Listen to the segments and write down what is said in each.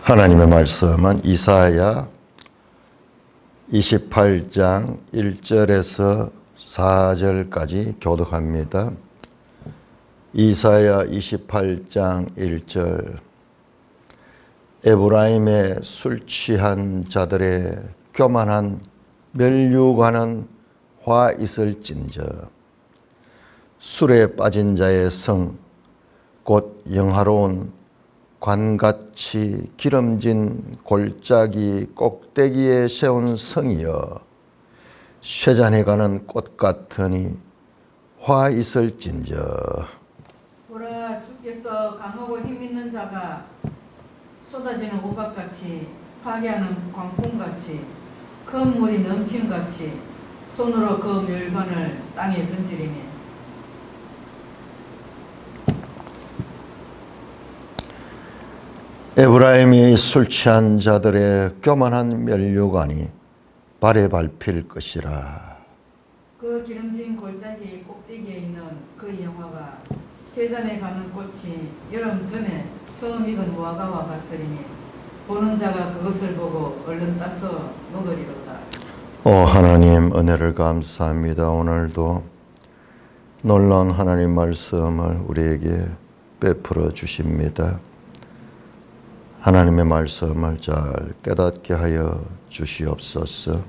하나님의 말씀은 이사야 28장 1절에서 4절까지 교독합니다. 이사야 28장 1절. 에브라임의 술 취한 자들의 교만한 멸류관은 화 있을진저, 술에 빠진 자의 성 곧 영화로운 관같이 기름진 골짜기 꼭대기에 세운 성이여, 쇠잔해 가는 꽃 같으니 화 있을진저. 보라, 주께서 강하고 힘있는 자가 쏟아지는 우박같이, 파괴하는 광풍같이, 큰 물이 넘침같이 손으로 그 멸관을 땅에 던지리니. 에브라임이 술 취한 자들의 교만한 멸류관이 발에 밟힐 것이라. 그 기름진 골짜기 꼭대기에 있는 그 영화가 쇠잔에 가는 꽃이 여름 전에 처음 익은 무화과와 같으리니 보는 자가 그것을 보고 얼른 따서 먹으리로다. 하나님, 은혜를 감사합니다. 오늘도 놀라운 하나님 말씀을 우리에게 베풀어 주십니다. 하나님의 말씀을 잘 깨닫게 하여 주시옵소서.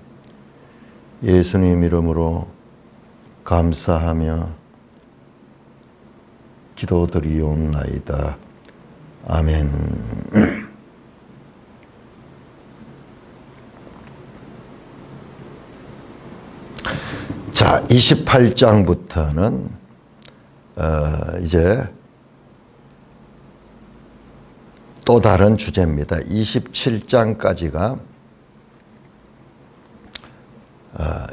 예수님 이름으로 감사하며 기도드리옵나이다. 아멘. 자, 28장부터는 이제 또 다른 주제입니다. 27장까지가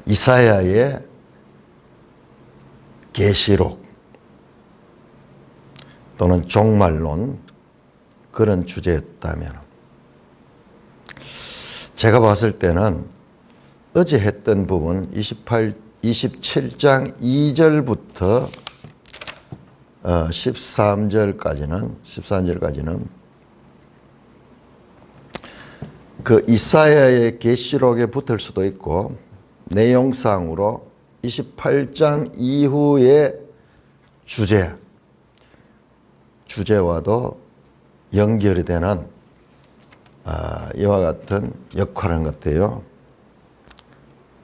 이사야의 계시록 또는 종말론, 그런 주제였다면, 제가 봤을 때는 어제 했던 부분 27장 2절부터 13절까지는 그 이사야의 계시록에 붙을 수도 있고, 내용상으로 28장 이후의 주제와도 연결이 되는 이와 같은 역할인 것 같아요.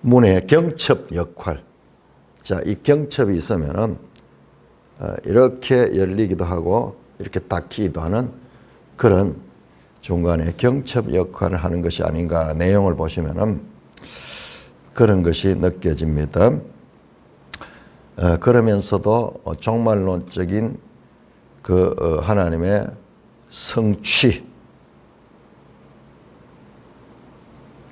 문의 경첩 역할. 자, 이 경첩이 있으면은 이렇게 열리기도 하고 이렇게 닫히기도 하는 그런 중간에 경첩 역할을 하는 것이 아닌가, 내용을 보시면은 그런 것이 느껴집니다. 그러면서도 종말론적인 그 하나님의 성취,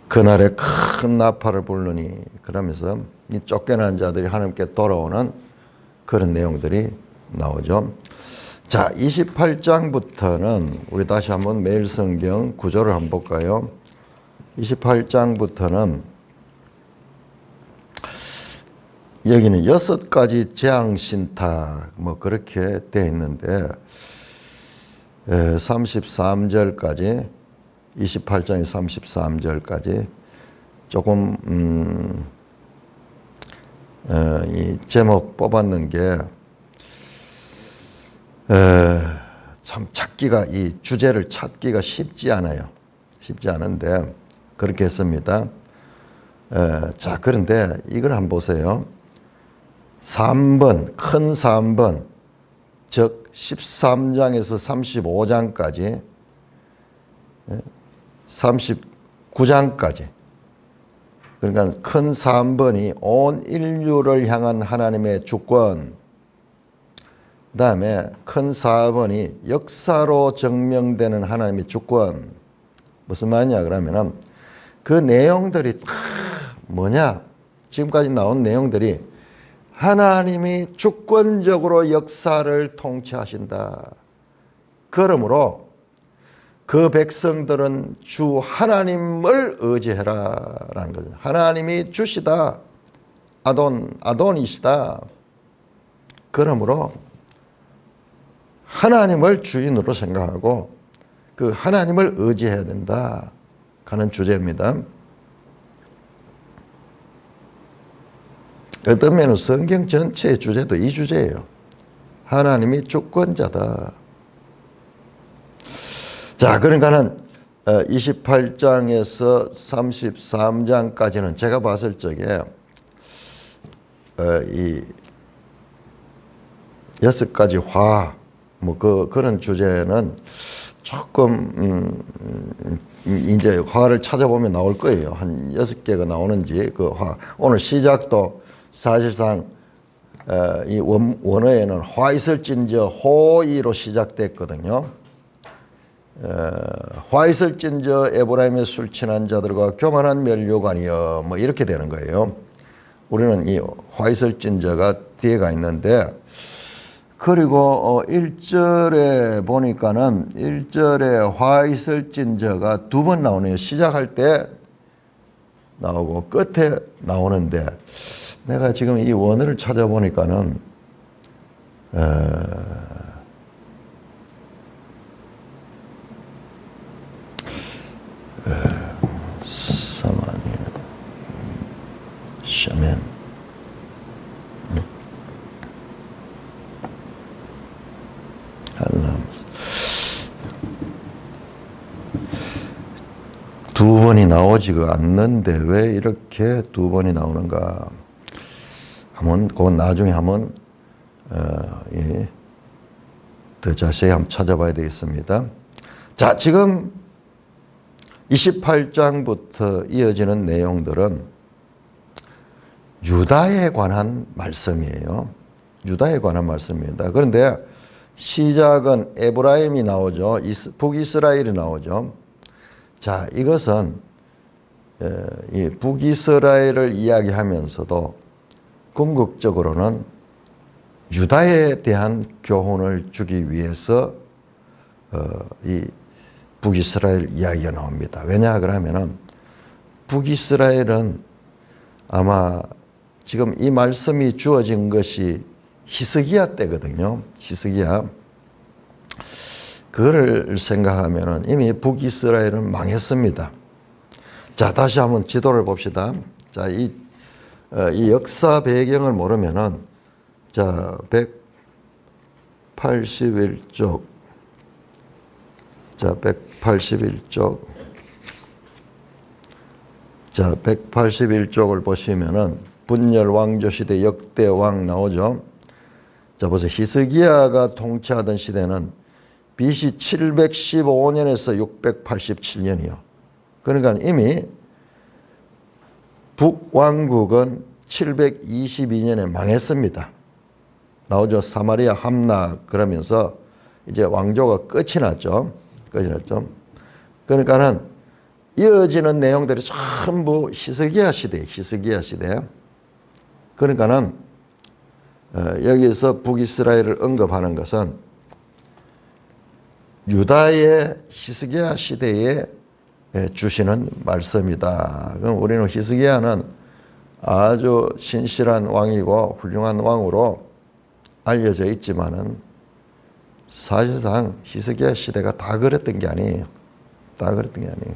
그날에 큰 나팔을 부르니, 그러면서 이 쫓겨난 자들이 하나님께 돌아오는 그런 내용들이 나오죠. 자, 28장부터는 우리 다시 한번 매일 성경 구조를 한번 볼까요? 28장부터는 여기는 6가지 재앙신탁 뭐 그렇게 되어 있는데, 33절까지, 28장의 33절까지 조금 이 제목 뽑았는 게 참 찾기가, 이 주제를 찾기가 쉽지 않아요. 쉽지 않은데 그렇게 했습니다. 자, 그런데 이걸 한번 보세요. 3번, 큰 3번, 즉 13장에서 35장까지, 39장까지, 그러니까 큰 3번이 온 인류를 향한 하나님의 주권, 그 다음에 큰 4번이 역사로 증명되는 하나님의 주권. 무슨 말이냐 그러면은 그 내용들이 다 뭐냐, 지금까지 나온 내용들이 하나님이 주권적으로 역사를 통치하신다. 그러므로 그 백성들은 주 하나님을 의지해라 라는 거죠. 하나님이 주시다, 아돈이시다. 그러므로 하나님을 주인으로 생각하고 그 하나님을 의지해야 된다 하는 주제입니다. 어떤 면은 성경 전체의 주제도 이 주제예요. 하나님이 주권자다. 자, 그러니까는 28장에서 33장까지는 제가 봤을 적에 이 6가지 화, 뭐 그런 주제는 조금 이제 화를 찾아보면 나올 거예요. 한 6개가 나오는지 그 화. 오늘 시작도 사실상 이 원어에는 화 있을진저 호의로 시작됐거든요. 화 있을진저 에브라임의 술 취한 자들과 교만한 멸류관이여, 뭐 이렇게 되는 거예요. 우리는 이 화 있을진저가 뒤에가 있는데, 그리고 1절에 보니까는 1절에 화 있을진저가 2번 나오네요. 시작할 때 나오고 끝에 나오는데, 내가 지금 이 원어를 찾아보니까는 사마니 샤멘 할람 2번이 나오지가 않는데 왜 이렇게 2번이 나오는가? 한번 그건 나중에 한번 더 자세히 한번 찾아봐야 되겠습니다. 자, 지금 28장부터 이어지는 내용들은 유다에 관한 말씀이에요. 유다에 관한 말씀입니다. 그런데 시작은 에브라임이 나오죠. 북이스라엘이 나오죠. 자, 이것은 이 북이스라엘을 이야기하면서도 궁극적으로는 유다에 대한 교훈을 주기 위해서 이 북이스라엘 이야기가 나옵니다. 왜냐 그러면은 북이스라엘은 아마 지금 이 말씀이 주어진 것이 히스기야 때거든요. 히스기야. 그거를 생각하면은 이미 북이스라엘은 망했습니다. 자, 다시 한번 지도를 봅시다. 자, 이 역사 배경을 모르면은, 자, 181쪽. 자, 181쪽. 자, 181쪽을 보시면은 분열 왕조 시대 역대 왕 나오죠. 자, 보세요. 히스기야가 통치하던 시대는 BC 715년에서 687년이요. 그러니까 이미 북왕국은 722년에 망했습니다. 나오죠. 사마리아 함락 그러면서 이제 왕조가 끝이 났죠. 끝이 났죠. 그러니까는 이어지는 내용들이 전부 히스기야 시대, 히스기야 시대. 그러니까는 여기서 북이스라엘을 언급하는 것은 유다의 히스기야 시대에 주시는 말씀이다. 그럼 우리는 히스기야는 아주 신실한 왕이고 훌륭한 왕으로 알려져 있지만은 사실상 히스기야 시대가 다 그랬던 게 아니에요. 다 그랬던 게 아니에요.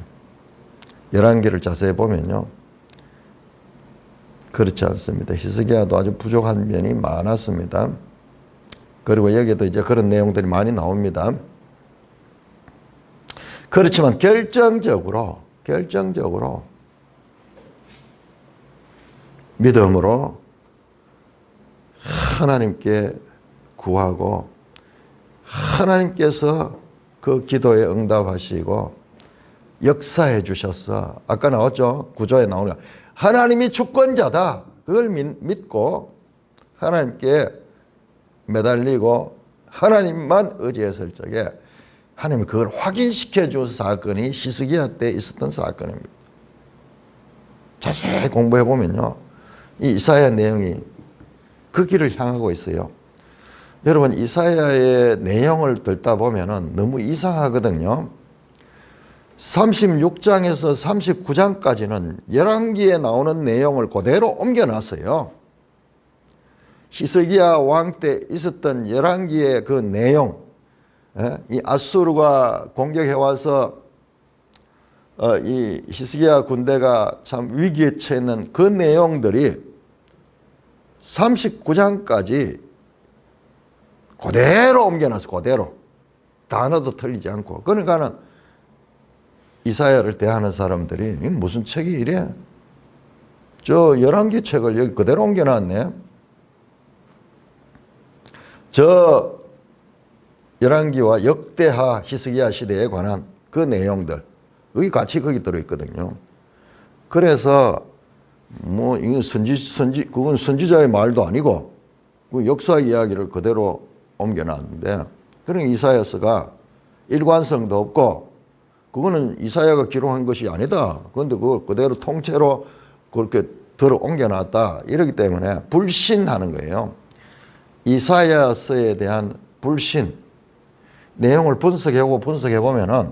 열왕기를 자세히 보면요. 그렇지 않습니다. 히스기야도 아주 부족한 면이 많았습니다. 그리고 여기도 이제 그런 내용들이 많이 나옵니다. 그렇지만 결정적으로 믿음으로 하나님께 구하고 하나님께서 그 기도에 응답하시고 역사해 주셔서 아까 나왔죠. 구조에 나오는 하나님이 주권자다. 그걸 믿고 하나님께 매달리고 하나님만 의지했을 적에 하나님이 그걸 확인시켜 준 사건이 히스기야 때 있었던 사건입니다. 자세히 공부해 보면요. 이 이사야 내용이 그 길을 향하고 있어요. 여러분 이사야의 내용을 듣다 보면은 너무 이상하거든요. 36장에서 39장까지는 열왕기에 나오는 내용을 그대로 옮겨놨어요. 히스기야 왕 때 있었던 열왕기의 그 내용, 이 아수르가 공격해 와서 이 히스기야 군대가 참 위기에 처해 있는 그 내용들이 39장까지 그대로 옮겨놨어. 그대로. 단어도 틀리지 않고. 그러니까는 이사야를 대하는 사람들이 이게 무슨 책이 이래? 저 11개 책을 여기 그대로 옮겨놨네. 저 11기와 역대하 히스기야 시대에 관한 그 내용들 여기 같이 거기 들어있거든요. 그래서 뭐 이건 그건 선지자의 말도 아니고 그 역사 이야기를 그대로 옮겨놨는데, 그런 이사야서가 일관성도 없고 그거는 이사야가 기록한 것이 아니다. 그런데 그걸 그대로 통째로 그렇게 들어 옮겨놨다. 이러기 때문에 불신하는 거예요. 이사야서에 대한 불신. 내용을 분석해 보면은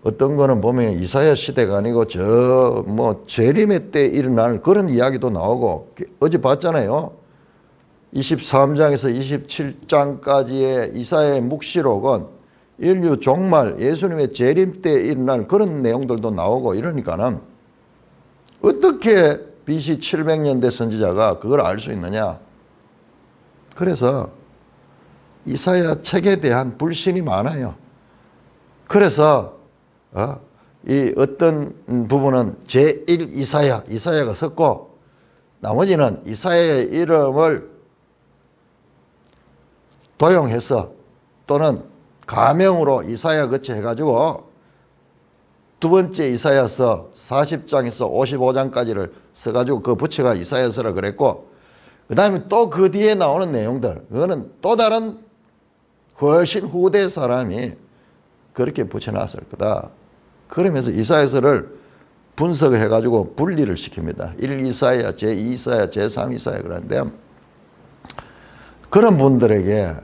어떤 거는 보면 이사야 시대가 아니고 저 뭐 재림의 때 일어날 그런 이야기도 나오고, 어제 봤잖아요. 23장에서 27장까지의 이사야의 묵시록은 인류 종말 예수님의 재림 때 일어날 그런 내용들도 나오고 이러니까는 어떻게 BC 700년대 선지자가 그걸 알 수 있느냐. 그래서 이사야 책에 대한 불신이 많아요. 그래서 이 어떤 부분은 제1 이사야가 섰고 나머지는 이사야의 이름을 도용해서 또는 가명으로 이사야 거치 해가지고 두 번째 이사야서 40장에서 55장까지를 써가지고 그 부처가 이사야서라 그랬고, 그 다음에 또 그 뒤에 나오는 내용들, 그거는 또 다른 훨씬 후대 사람이 그렇게 붙여놨을 거다. 그러면서 이사야서를 분석을 해가지고 분리를 시킵니다. 1 이사야, 제2 이사야, 제3 이사야. 그런데 그런 분들에게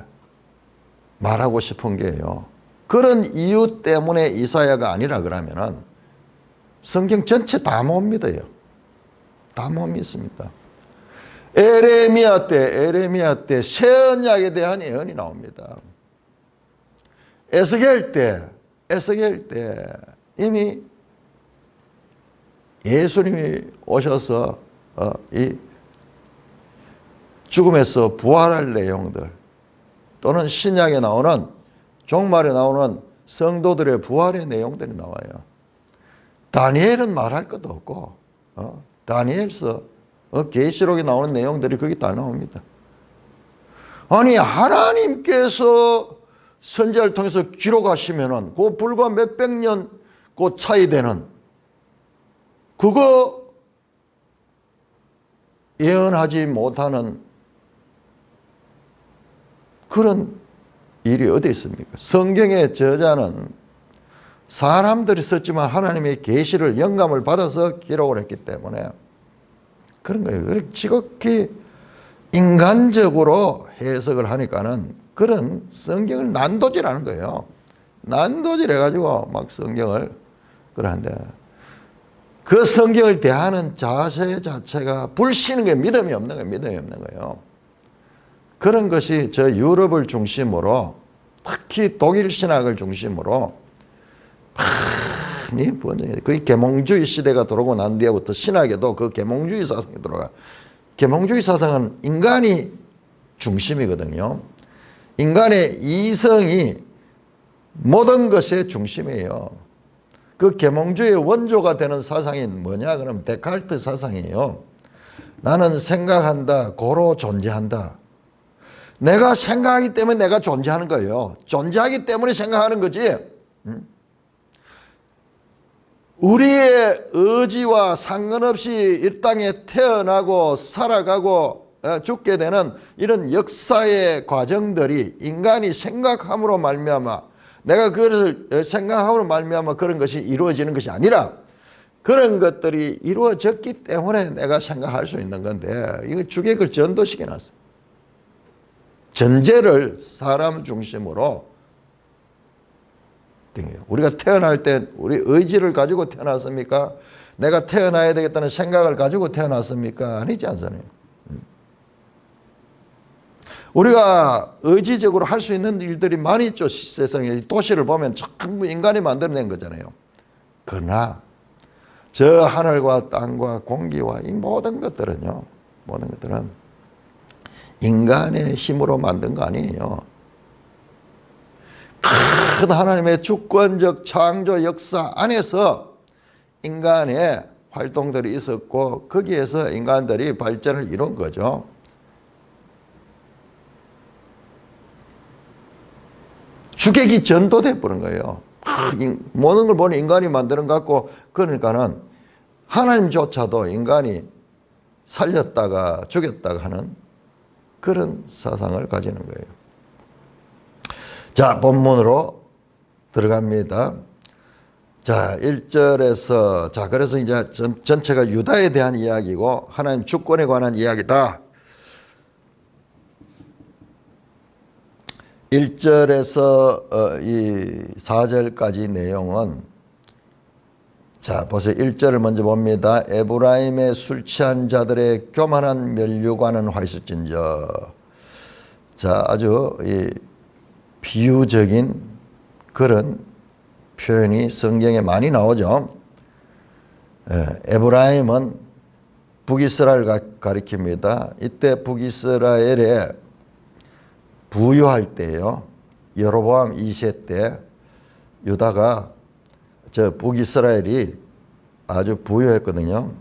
말하고 싶은 게요, 그런 이유 때문에 이사야가 아니라 그러면은 성경 전체 다 못 믿어요. 다 못 믿습니다. 에레미야 때 새 언약에 대한 예언이 나옵니다. 에스겔 때 이미 예수님이 오셔서 이 죽음에서 부활할 내용들, 또는 신약에 나오는 종말에 나오는 성도들의 부활의 내용들이 나와요. 다니엘은 말할 것도 없고 다니엘서 계시록에 나오는 내용들이 거기 다 나옵니다. 아니 하나님께서 선지자를 통해서 기록하시면은 그 불과 몇백 년 그 차이 되는 그거 예언하지 못하는 그런 일이 어디 있습니까? 성경의 저자는 사람들이 썼지만 하나님의 계시를 영감을 받아서 기록을 했기 때문에 그런 거예요. 지극히 인간적으로 해석을 하니까는 그런 성경을 난도질하는 거예요. 난도질 해가지고 막 성경을 그러는데 그 성경을 대하는 자세 자체가 불신인 거예요. 믿음이 없는 거예요. 믿음이 없는 거예요. 그런 것이 저 유럽을 중심으로, 특히 독일 신학을 중심으로 많이 번져요. 거의 계몽주의 시대가 들어오고 난 뒤에부터 신학에도 그 계몽주의 사상이 들어가. 계몽주의 사상은 인간이 중심이거든요. 인간의 이성이 모든 것의 중심이에요. 그 계몽주의 원조가 되는 사상이 뭐냐? 그럼 데카르트 사상이에요. 나는 생각한다, 고로 존재한다. 내가 생각하기 때문에 내가 존재하는 거예요. 존재하기 때문에 생각하는 거지. 우리의 의지와 상관없이 이 땅에 태어나고 살아가고 죽게 되는 이런 역사의 과정들이 인간이 생각함으로 말미암아, 내가 그것을 생각함으로 말미암아 그런 것이 이루어지는 것이 아니라 그런 것들이 이루어졌기 때문에 내가 생각할 수 있는 건데, 이걸 주객을 전도시켜놨어요. 전제를 사람 중심으로 우리가 태어날 때 우리 의지를 가지고 태어났습니까? 내가 태어나야 되겠다는 생각을 가지고 태어났습니까? 아니지 않잖아요. 우리가 의지적으로 할 수 있는 일들이 많이 있죠. 세상에 도시를 보면 전부 인간이 만들어낸 거잖아요. 그러나 저 하늘과 땅과 공기와 이 모든 것들은요, 모든 것들은 인간의 힘으로 만든 거 아니에요. 큰 하나님의 주권적 창조 역사 안에서 인간의 활동들이 있었고 거기에서 인간들이 발전을 이룬 거죠. 주객이 전도돼 버린 거예요. 모든 걸 보니 인간이 만드는 것 같고, 그러니까는 하나님조차도 인간이 살렸다가 죽였다가 하는 그런 사상을 가지는 거예요. 자, 본문으로 들어갑니다. 자, 1절에서, 자, 그래서 이제 전체가 유다에 대한 이야기고 하나님 주권에 관한 이야기다. 1절에서 이 4절까지 내용은, 자, 보세요. 1절을 먼저 봅니다. 에브라임의 술 취한 자들의 교만한 면류관은 화 있을진저. 자, 아주 이 비유적인 그런 표현이 성경에 많이 나오죠. 에브라임은 북이스라엘을 가리킵니다. 이때 북이스라엘에 부유할 때요. 여로보암 2세 때 유다가 저 북이스라엘이 아주 부유했거든요.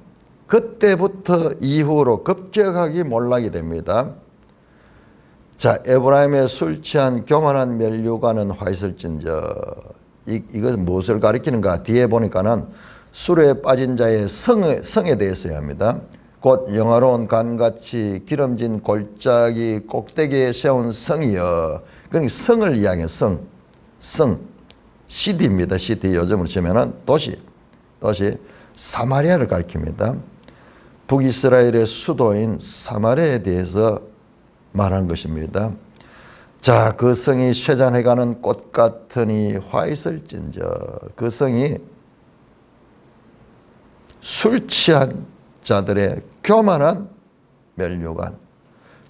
그때부터 이후로 급격하게 몰락이 됩니다. 자, 에브라임의 술 취한 교만한 면류관은 화 있을진저. 이것은 무엇을 가리키는가? 뒤에 보니까는 술에 빠진 자의 성에 대해서 합니다. 곧 영화로운 간같이 기름진 골짜기 꼭대기에 세운 성이여. 그러니까 성을 이야기해요. 성. 시티입니다. 시티 요즘으로 치면은 도시 사마리아를 가리킵니다. 북이스라엘의 수도인 사마리아에 대해서 말한 것입니다. 자, 그 성이 쇠잔해가는 꽃 같으니 화 있을진저. 그 성이 술 취한 자들의 교만한 면류관,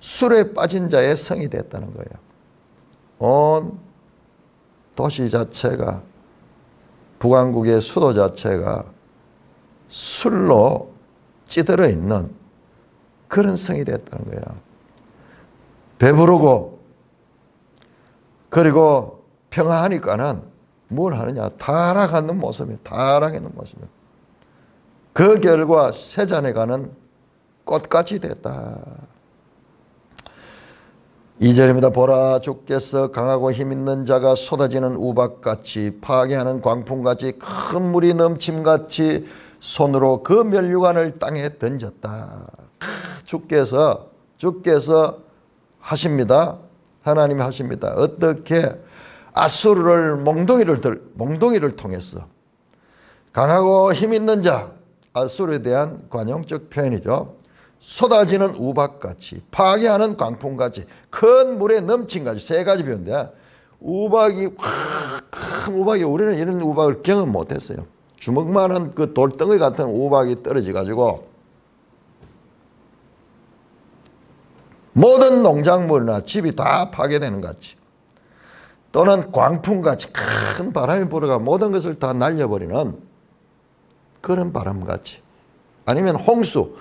술에 빠진 자의 성이 됐다는 거예요. 온 도시 자체가, 북왕국의 수도 자체가 술로 찌들어 있는 그런 성이 됐다는 거예요. 배부르고 그리고 평화하니까는 뭘 하느냐? 타락하는 모습이에요. 타락하는 모습이에요. 그 결과 쇠잔해가는 꽃같이 됐다. 2절입니다. 보라, 주께서 강하고 힘있는 자가 쏟아지는 우박같이 파괴하는 광풍같이 큰 물이 넘침같이 손으로 그 면류관을 땅에 던졌다. 주께서 하십니다. 하나님이 하십니다. 어떻게? 아수르를 몽둥이를 통해서 강하고 힘있는 자, 아수르에 대한 관용적 표현이죠. 쏟아지는 우박같이 파괴하는 광풍같이 큰 물에 넘친같이 세 가지 표현인데, 큰 우박이, 우리는 이런 우박을 경험 못했어요. 주먹만한 그 돌덩이 같은 우박이 떨어져 가지고 모든 농작물이나 집이 다 파괴되는 것 같이, 또는 광풍같이 큰 바람이 불어가 모든 것을 다 날려버리는 그런 바람같이, 아니면 홍수,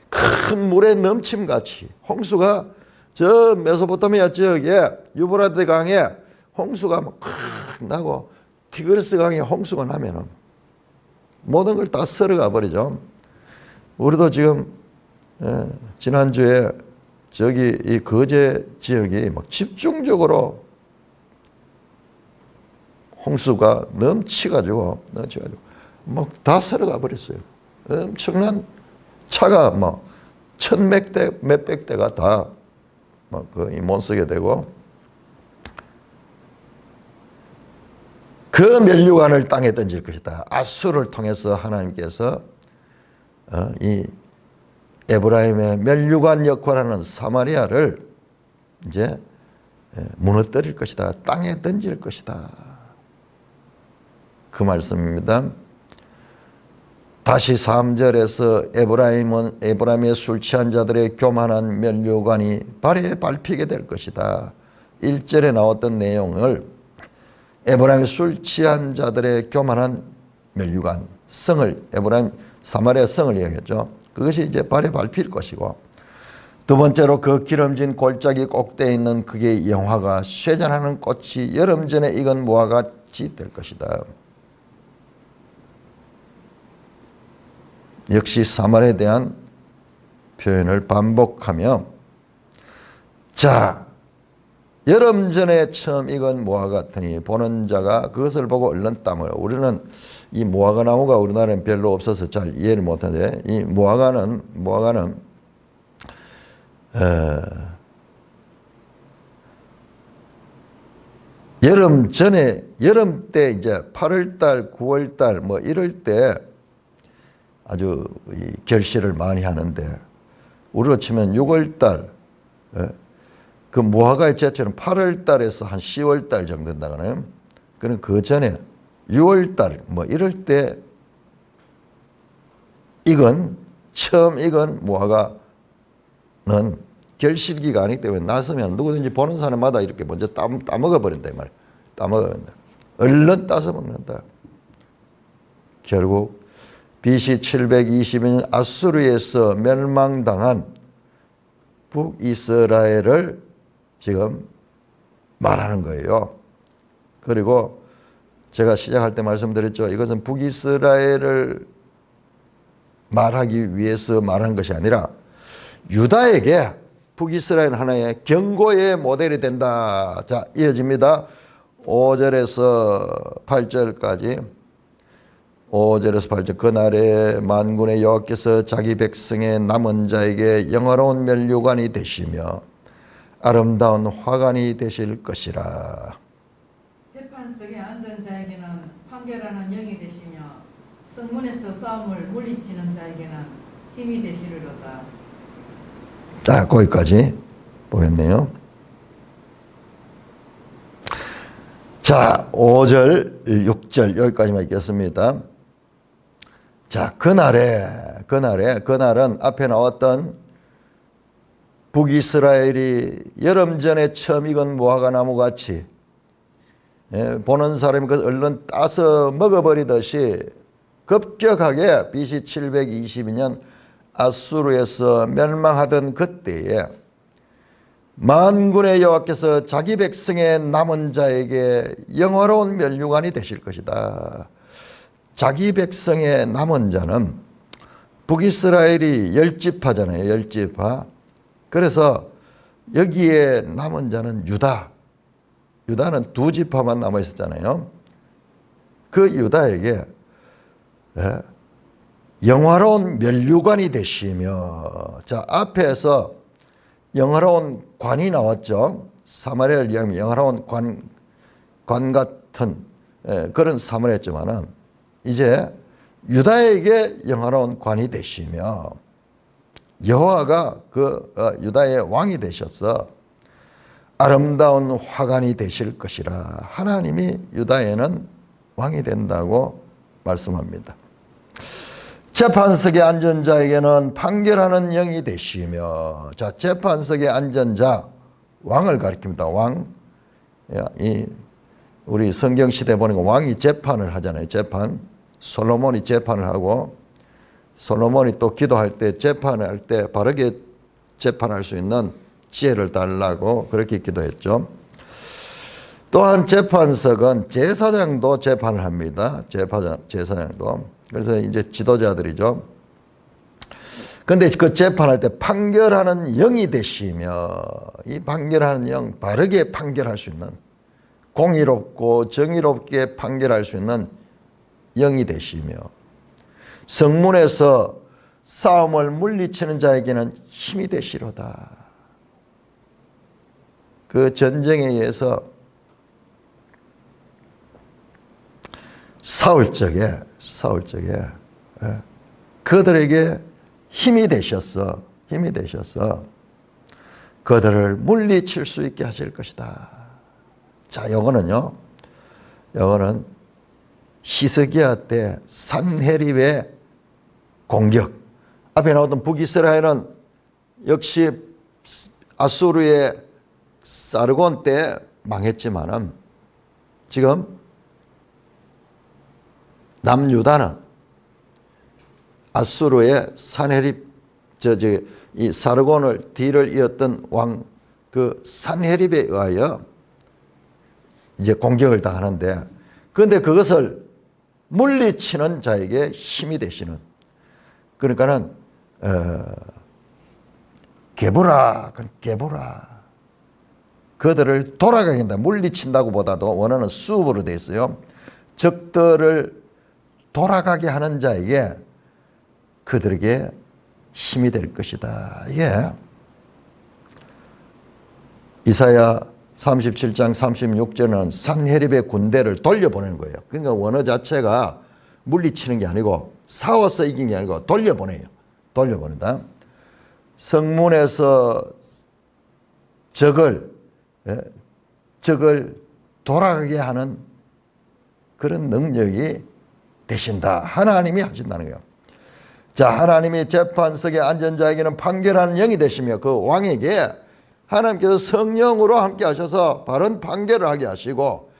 큰 물에 넘침같이, 홍수가 저 메소포타미아 지역에 유브라데 강에 홍수가 막 나고 티그리스 강에 홍수가 나면은 모든 걸 다 썰어가 버리죠. 우리도 지금 지난주에 저기 이 거제 지역이 막 집중적으로 홍수가 넘치가지고 막 다 썰어가 버렸어요. 엄청난 차가 뭐 몇백 대가 다 막 거의 못 쓰게 되고, 그 면류관을 땅에 던질 것이다. 아수를 통해서 하나님께서 이 에브라임의 면류관 역할하는 사마리아를 이제 무너뜨릴 것이다. 땅에 던질 것이다. 그 말씀입니다. 다시 3절에서 에브라임의 술 취한 자들의 교만한 면류관이 발에 밟히게 될 것이다. 1절에 나왔던 내용을 에브라임의 술 취한 자들의 교만한 면류관, 성을, 에브라임 사마리아 성을 이야기했죠. 그것이 이제 발에 밟힐 것이고, 두 번째로 그 기름진 골짜기 꼭대에 있는 그의 영화가 쇠잔하는 꽃이 여름 전에 익은 무화 같이 될 것이다. 역시 사마리아에 대한 표현을 반복하며, 자, 여름 전에 처음 익은 무화 같으니 보는 자가 그것을 보고 얼른 땀을. 우리는 이 무화과 나무가 우리나라에는 별로 없어서 잘 이해를 못하는데, 이 무화과는 여름 전에, 여름 때 이제 8월달, 9월달 뭐 이럴 때 아주 결실을 많이 하는데, 우리로 치면 6월달, 그 무화과의 제철은 8월달에서 한 10월달 정도 된다거나요. 그럼 그 전에 6월달 뭐 이럴 때 처음 익은 무화과는 결실기가 아니기 때문에 나서면 누구든지 보는 사람마다 이렇게 먼저 따먹어 버린다 이 말이에요. 따먹어 버린다. 얼른 따서 먹는다. 결국 BC 722년 아수르에서 멸망당한 북이스라엘을 지금 말하는 거예요. 그리고 제가 시작할 때 말씀드렸죠. 이것은 북이스라엘을 말하기 위해서 말한 것이 아니라 유다에게 북이스라엘 하나의 경고의 모델이 된다. 자, 이어집니다. 5절에서 8절까지. 5절에서 8절. 그날에 만군의 여호와께서 자기 백성의 남은 자에게 영화로운 면류관이 되시며 아름다운 화관이 되실 것이라. 재판석에 앉은 자에게는 판결하는 영이 되시며 성문에서 싸움을 물리치는 자에게는 힘이 되시리로다. 자, 거기까지 보겠네요. 자, 5절, 6절 여기까지만 읽겠습니다. 자, 그날은 앞에 나왔던 북이스라엘이 여름 전에 처음 익은 무화과 나무 같이 보는 사람이 그 얼른 따서 먹어버리듯이 급격하게 BC 722년 아수르에서 멸망하던 그때에 만군의 여호와께서 자기 백성의 남은 자에게 영화로운 면류관이 되실 것이다. 자기 백성의 남은 자는 북이스라엘이 10지파잖아요. 10지파. 그래서 여기에 남은 자는 유다는 2지파만 남아 있었잖아요. 그 유다에게 영화로운 면류관이 되시며, 자, 앞에서 영화로운 관이 나왔죠. 사마리아를 이야기하면 영화로운 관 같은 그런 사마리아였지만은 이제 유다에게 영화로운 관이 되시며 여호와가 그 유다의 왕이 되셔서 아름다운 화관이 되실 것이라. 하나님이 유다에는 왕이 된다고 말씀합니다. 재판석에 앉은 자에게는 판결하는 영이 되시며, 자, 재판석에 앉은 자, 왕을 가리킵니다. 왕. 우리 성경 시대 보니까 왕이 재판을 하잖아요. 재판. 솔로몬이 재판을 하고, 솔로몬이 또 기도할 때 재판을 할 때 바르게 재판할 수 있는 지혜를 달라고 그렇게 기도했죠. 또한 재판석은 제사장도 재판을 합니다. 제사장도. 그래서 이제 지도자들이죠. 근데 그 재판할 때 판결하는 영이 되시며, 이 판결하는 영, 바르게 판결할 수 있는, 공의롭고 정의롭게 판결할 수 있는 영이 되시며, 성문에서 싸움을 물리치는 자에게는 힘이 되시로다. 그 전쟁에 의해서 싸울 적에 그들에게 힘이 되셔서 그들을 물리칠 수 있게 하실 것이다. 자, 요거는 히스기야 때 산헤립의 공격. 앞에 나왔던 북이스라엘은 역시 아수르의 사르곤 때 망했지만은 지금 남유다는 아수르의 산헤립 이 사르곤을 뒤를 이었던 왕 그 산헤립에 의하여 이제 공격을 당하는데, 그런데 그것을 물리치는 자에게 힘이 되시는, 그러니까는 게보라 그들을 돌아가게 한다. 물리친다고 보다도 원어는 수업으로 되어 있어요. 적들을 돌아가게 하는 자에게 그들에게 힘이 될 것이다. 예. 이사야 37장 36절은 산헤립의 군대를 돌려보내는 거예요. 그러니까 원어 자체가 물리치는 게 아니고 싸워서 이긴 게 아니고 돌려보내요. 돌려보낸다. 성문에서 적을 돌아가게 하는 그런 능력이 되신다. 하나님이 하신다는 거예요. 자, 하나님이 재판석에 앉은 자에게는 판결하는 영이 되시며 그 왕에게 하나님께서 성령으로 함께 하셔서 바른 판결을 하게 하시고,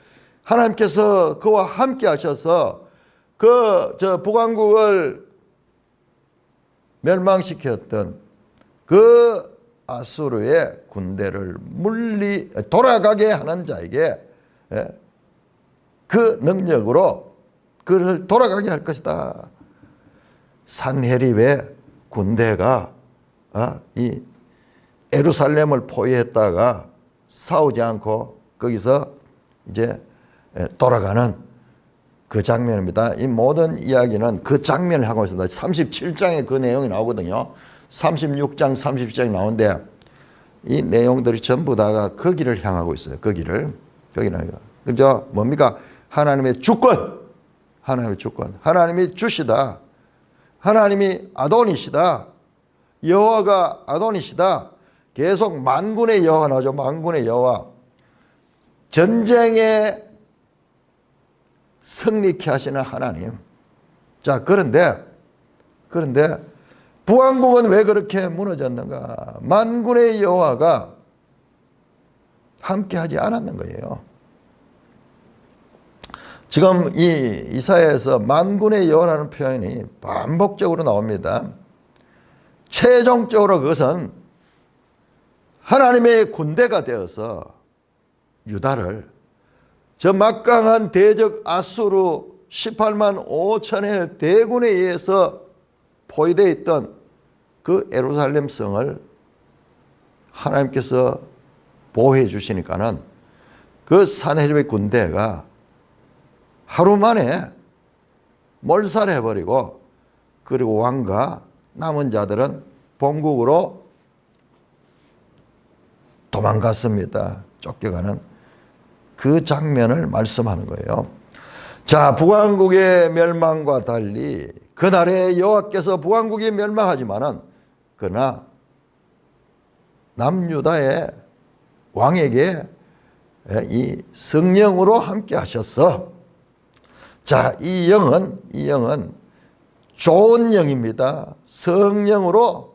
하나님께서 그와 함께 하셔서 북왕국을 멸망시켰던 그 아수르의 군대를 돌아가게 하는 자에게 그 능력으로 그를 돌아가게 할 것이다. 산헤립의 군대가 이 예루살렘을 포위했다가 싸우지 않고 거기서 이제 돌아가는 그 장면입니다. 이 모든 이야기는 그 장면을 하고 있습니다. 37장에 그 내용이 나오거든요. 36장, 37장이 나오는데 이 내용들이 전부 다가 거기를 향하고 있어요. 거기를. 그죠? 뭡니까? 하나님의 주권. 하나님의 주권. 하나님이 주시다. 하나님이 아도니시다. 여호와가 아도니시다. 계속 만군의 여호와 나오죠. 만군의 여호와. 전쟁에 승리케 하시는 하나님. 자, 그런데 북왕국은 왜 그렇게 무너졌는가? 만군의 여호와가 함께하지 않았는 거예요. 지금 이 이사야에서 만군의 여호와라는 표현이 반복적으로 나옵니다. 최종적으로 그것은 하나님의 군대가 되어서 유다를 저 막강한 대적 아수르 18만 5천의 대군에 의해서 포위되어 있던 그 예루살렘 성을 하나님께서 보호해 주시니까는 그 산헤립의 군대가 하루 만에 몰살해버리고, 그리고 왕과 남은 자들은 본국으로 도망갔습니다. 쫓겨가는 그 장면을 말씀하는 거예요. 자, 북왕국의 멸망과 달리 그날에 여호와께서 북왕국이 멸망하지만은 그러나 남유다의 왕에게 이 성령으로 함께 하셨어. 자, 이 영은 좋은 영입니다. 성령으로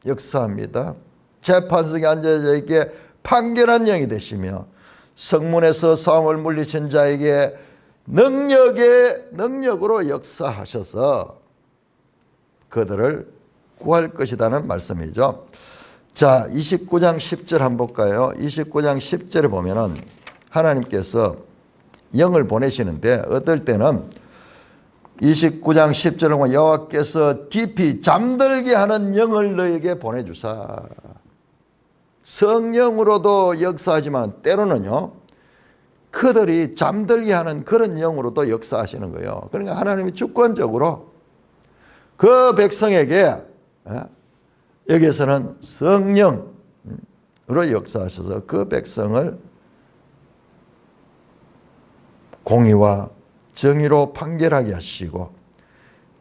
역사합니다. 재판석에 앉은 자에게 판결한 영이 되시며 성문에서 싸움을 물리친 자에게 능력으로 역사하셔서 그들을 구할 것이라는 말씀이죠. 자, 29장 10절 한번 볼까요? 29장 10절에 보면은 하나님께서 영을 보내시는데, 어떨 때는 29장 10절에 보면 여호와께서 깊이 잠들게 하는 영을 너에게 보내주사. 성령으로도 역사하지만 때로는요, 그들이 잠들게 하는 그런 영으로도 역사하시는 거예요. 그러니까 하나님이 주권적으로 그 백성에게 여기에서는 성령으로 역사하셔서 그 백성을 공의와 정의로 판결하게 하시고,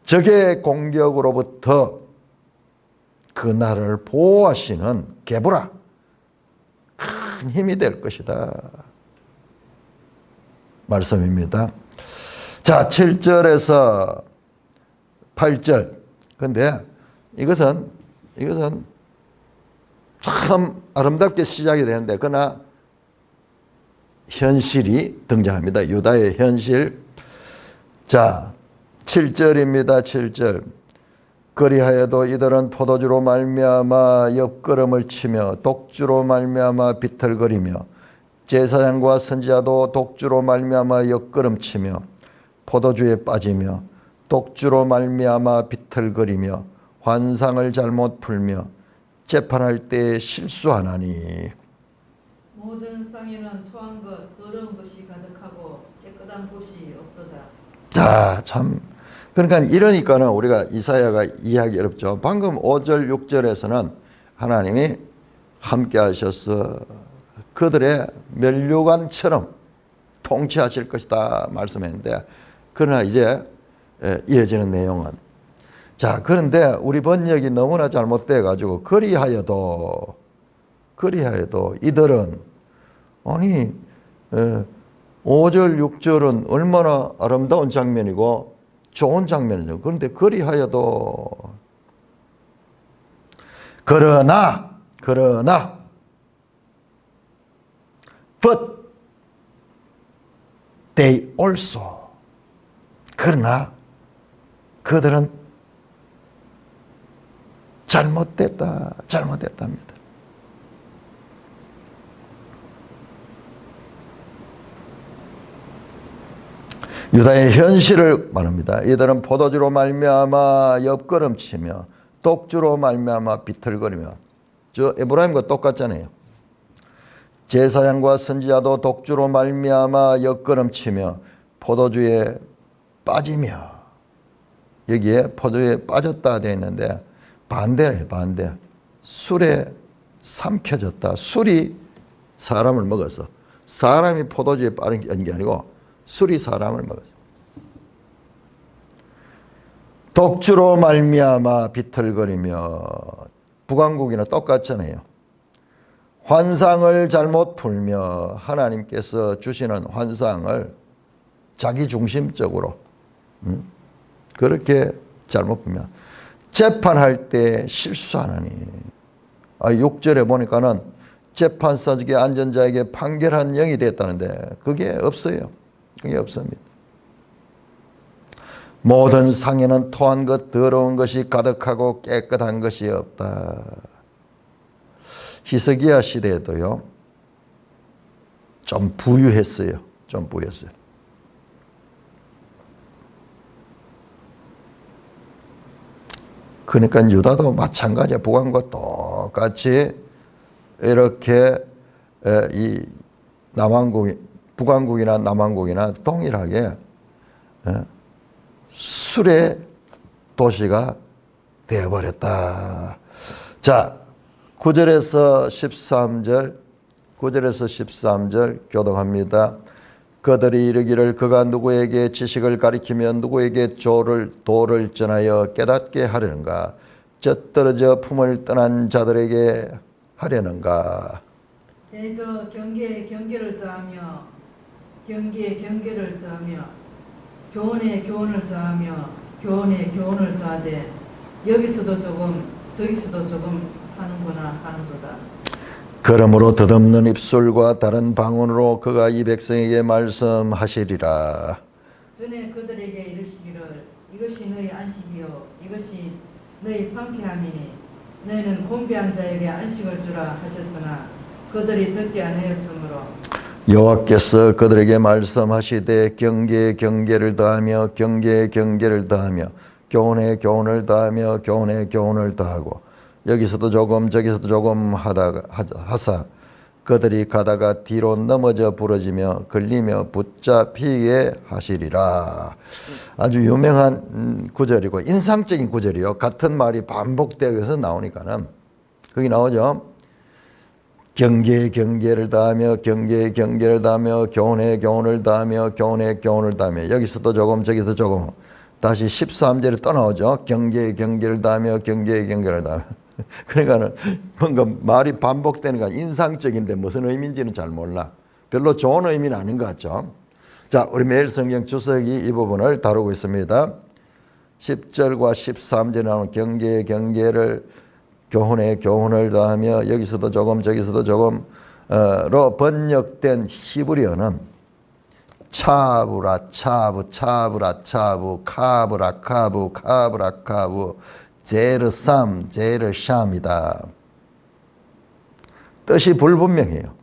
적의 공격으로부터 그 나라를 보호하시는 게보라, 큰 힘이 될 것이다 말씀입니다. 자, 7절에서 8절 근데 이것은 참 아름답게 시작이 되는데 그러나 현실이 등장합니다. 유다의 현실. 자, 7절입니다. 7절. 그리하여도 이들은 포도주로 말미암아 옆걸음을 치며 독주로 말미암아 비틀거리며 제사장과 선지자도 독주로 말미암아 옆걸음 치며 포도주에 빠지며 독주로 말미암아 비틀거리며 환상을 잘못 풀며 재판할 때 실수하나니 모든 상에는 토한 것 더러운 것이 가득하고 깨끗한 곳이 없도다. 자, 참 그러니까 이러니까는 우리가 이사야가 이해하기 어렵죠. 방금 5절 6절에서는 하나님이 함께 하셔서 그들의 면류관처럼 통치하실 것이다 말씀했는데 그러나 이제 이어지는 내용은 자, 그런데 우리 번역이 너무나 잘못돼 가지고 그리하여도 이들은 아니 5절 6절은 얼마나 아름다운 장면이고 좋은 장면이죠. 그런데 그리하여도 그러나 but they also 그러나 그들은 잘못됐답니다. 유다의 현실을 말합니다. 이들은 포도주로 말미암아 옆걸음치며 독주로 말미암아 비틀거리며 저 에브라임과 똑같잖아요. 제사장과 선지자도 독주로 말미암아 옆걸음치며 포도주에 빠지며 여기에 포도주에 빠졌다 되어 있는데 반대래 반대. 술에 삼켜졌다. 술이 사람을 먹었어. 사람이 포도주에 빠진 게 아니고 술이 사람을 먹었어. 독주로 말미암아 비틀거리며 북왕국이나 똑같잖아요. 환상을 잘못 풀며 하나님께서 주시는 환상을 자기중심적으로 그렇게 잘못 풀며 재판할 때 실수하나니 6절에 보니까는 재판사직에 앉은 자에게 판결한 영이 됐다는데 그게 없어요. 그게 없습니다. 모든 상에는 토한 것 더러운 것이 가득하고 깨끗한 것이 없다. 히스기야 시대에도요. 좀 부유했어요. 그러니까 유다도 마찬가지야. 북왕과 똑같이 이렇게 이 북왕국이나 남왕국이나 동일하게 술의 도시가 되어버렸다. 자, 9절에서 13절 교독합니다. 그들이 이르기를 그가 누구에게 지식을 가리키며 누구에게 도를 전하여 깨닫게 하려는가? 젖떨어져 품을 떠난 자들에게 하려는가? 대저 경계에 경계를 더하며 경계에 경계를 더하며 교훈에 교훈을 더하며 교훈에 교훈을 더하되 여기서도 조금 저기서도 조금 하는구나 하는도다. 그러므로 덧없는 입술과 다른 방언으로 그가 이 백성에게 말씀하시리라. 전에 그들에게 이르시기를 이것이 너희 안식이요 이것이 너희 상쾌함이니 너희는 곤비한 자에게 안식을 주라 하셨으나 그들이 듣지 아니하였으므로 여호와께서 그들에게 말씀하시되 경계에 경계를 더하며 경계에 경계를 더하며 교훈에 교훈을 더하며 교훈에 교훈을 더하고 여기서도 조금 저기서도 조금 하사 그들이 가다가 뒤로 넘어져 부러지며 걸리며 붙잡히게 하시리라. 아주 유명한 구절이고 인상적인 구절이요. 같은 말이 반복되어서 나오니까는 거기 나오죠. 경계에 경계를 더하며 경계에 경계를 더하며 교훈에 교훈을 더하며 교훈에 교훈을 더하며 여기서도 조금 저기서 조금 다시 13절에 또 나오죠. 경계에 경계를 더하며 경계에 경계를 더하며 그러니까는 뭔가 말이 반복되는 거 인상적인데 무슨 의미인지는 잘 몰라. 별로 좋은 의미는 아닌 것 같죠. 자, 우리 매일 성경 주석이 이 부분을 다루고 있습니다. 10절과 13절에 나오는 경계에 경계를 교훈에 교훈을 더하며 여기서도 조금 저기서도 조금로 번역된 히브리어는 차브라 차브 차브라 차브 카브라 카브 카브라 카브 제르삼 제르샴이다. 뜻이 불분명해요.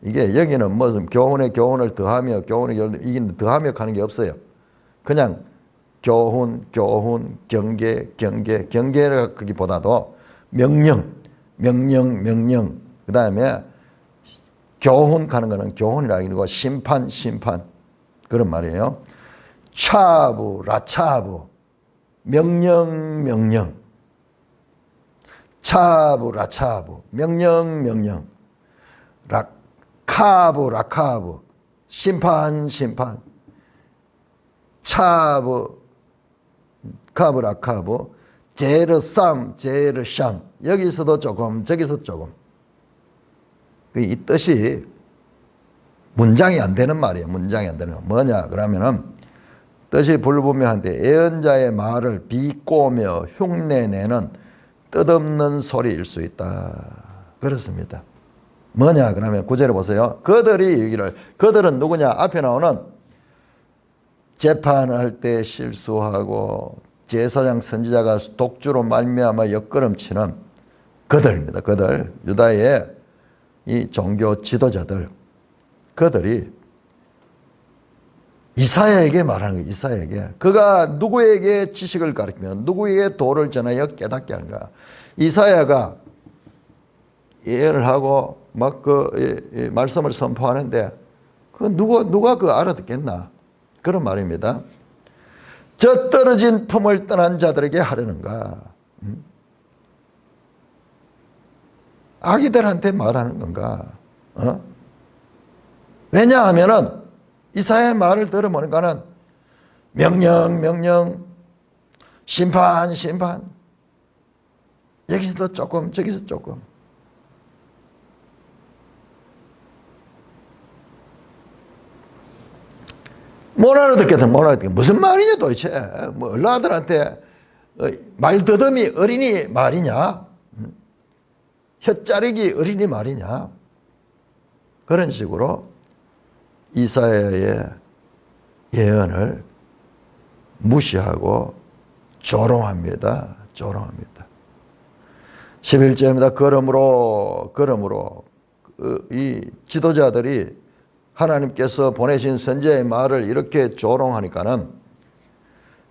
이게 여기는 무슨 교훈에 교훈을 더하며 교훈에 교훈을 이기는 더하며 하는 게 없어요. 그냥 교훈 교훈 경계 경계 경계를 하기보다도 명령 명령 명령 그 다음에 교훈 하는 거는 교훈이라 이러고 심판 심판 그런 말이에요. 차부 라차부 명령 명령 차부 라차부 명령 명령 라카부 라카부 심판 심판 차부 카부 라카부 제르삼 제르샴 여기서도 조금 저기서 조금 이 뜻이 문장이 안 되는 말이에요. 문장이 안 되는 거 뭐냐 그러면은 뜻이 불분명한데 예언자의 말을 비꼬며 흉내내는 뜻없는 소리일 수 있다. 그렇습니다. 뭐냐 그러면 9절에 보세요. 그들이 이르기를 그들은 누구냐 앞에 나오는 재판을 할 때 실수하고 제사장 선지자가 독주로 말미암아 옆걸음치는 그들입니다. 그들 유다의 이 종교 지도자들 그들이 이사야에게 말하는 거예요. 이사야에게 그가 누구에게 지식을 가르치며 누구에게 도를 전하여 깨닫게 하는가. 이사야가 예언을 하고 막 그 말씀을 선포하는데 그 누가 그 알아듣겠나 그런 말입니다. 저 떨어진 품을 떠난 자들에게 하려는가. 아기들한테 말하는 건가. 왜냐하면은 이사야의 말을 들어보니까는 명령 명령 심판 심판 여기서도 조금 저기서 조금 못 알아듣겠다 못 알아듣겠다 무슨 말이냐 도대체 뭐 얼라들한테 말더듬이 어린이 말이냐 혀자르기 어린이 말이냐 그런 식으로 이사야의 예언을 무시하고 조롱합니다. 조롱합니다. 11절입니다. 그러므로 이 지도자들이 하나님께서 보내신 선지자의 말을 이렇게 조롱하니까는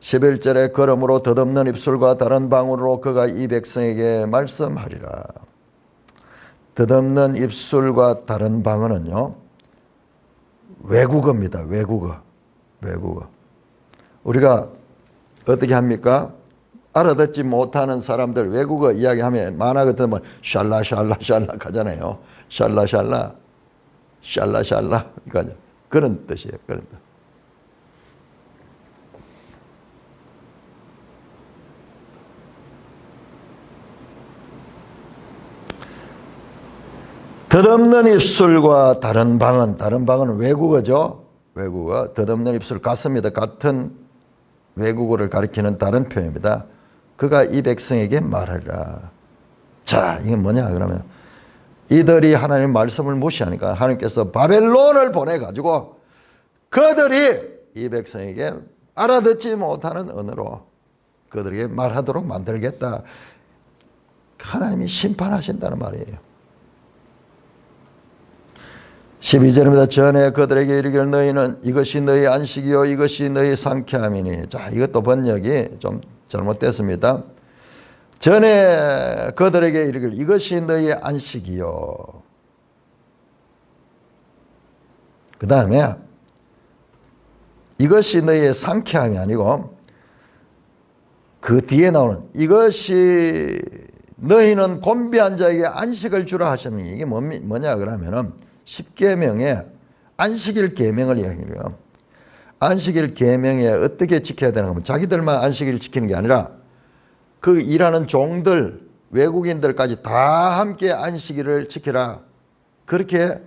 11절에 그러므로 덧없는 입술과 다른 방언으로 그가 이 백성에게 말씀하리라. 덧없는 입술과 다른 방언은요 외국어입니다. 외국어. 우리가 어떻게 합니까? 알아듣지 못하는 사람들 외국어 이야기하면 만화거든 뭐 샬라 하잖아요. 샬라 그러니까 그런 뜻이에요. 그런 뜻. 덧없는 입술과 다른 방언은 외국어죠. 외국어. 덧없는 입술 같습니다. 같은 외국어를 가리키는 다른 표현입니다. 그가 이 백성에게 말하리라. 자, 이게 뭐냐 그러면 이들이 하나님의 말씀을 무시하니까 하나님께서 바벨론을 보내가지고 그들이 이 백성에게 알아듣지 못하는 언어로 그들에게 말하도록 만들겠다. 하나님이 심판하신다는 말이에요. 12절입니다. 전에 그들에게 이르기를 너희는 이것이 너희 안식이요 이것이 너희 상쾌함이니. 자, 이것도 번역이 좀 잘못됐습니다. 전에 그들에게 이르기를 이것이 너희 안식이요. 그 다음에 이것이 너희의 상쾌함이 아니고 그 뒤에 나오는 이것이 너희는 곤비한 자에게 안식을 주라 하셨느니. 이게 뭐냐 그러면은 10계명에 안식일 계명을 이야기해요. 안식일 계명에 어떻게 지켜야 되는가 하면 자기들만 안식일 지키는 게 아니라 그 일하는 종들 외국인들까지 다 함께 안식일을 지키라 그렇게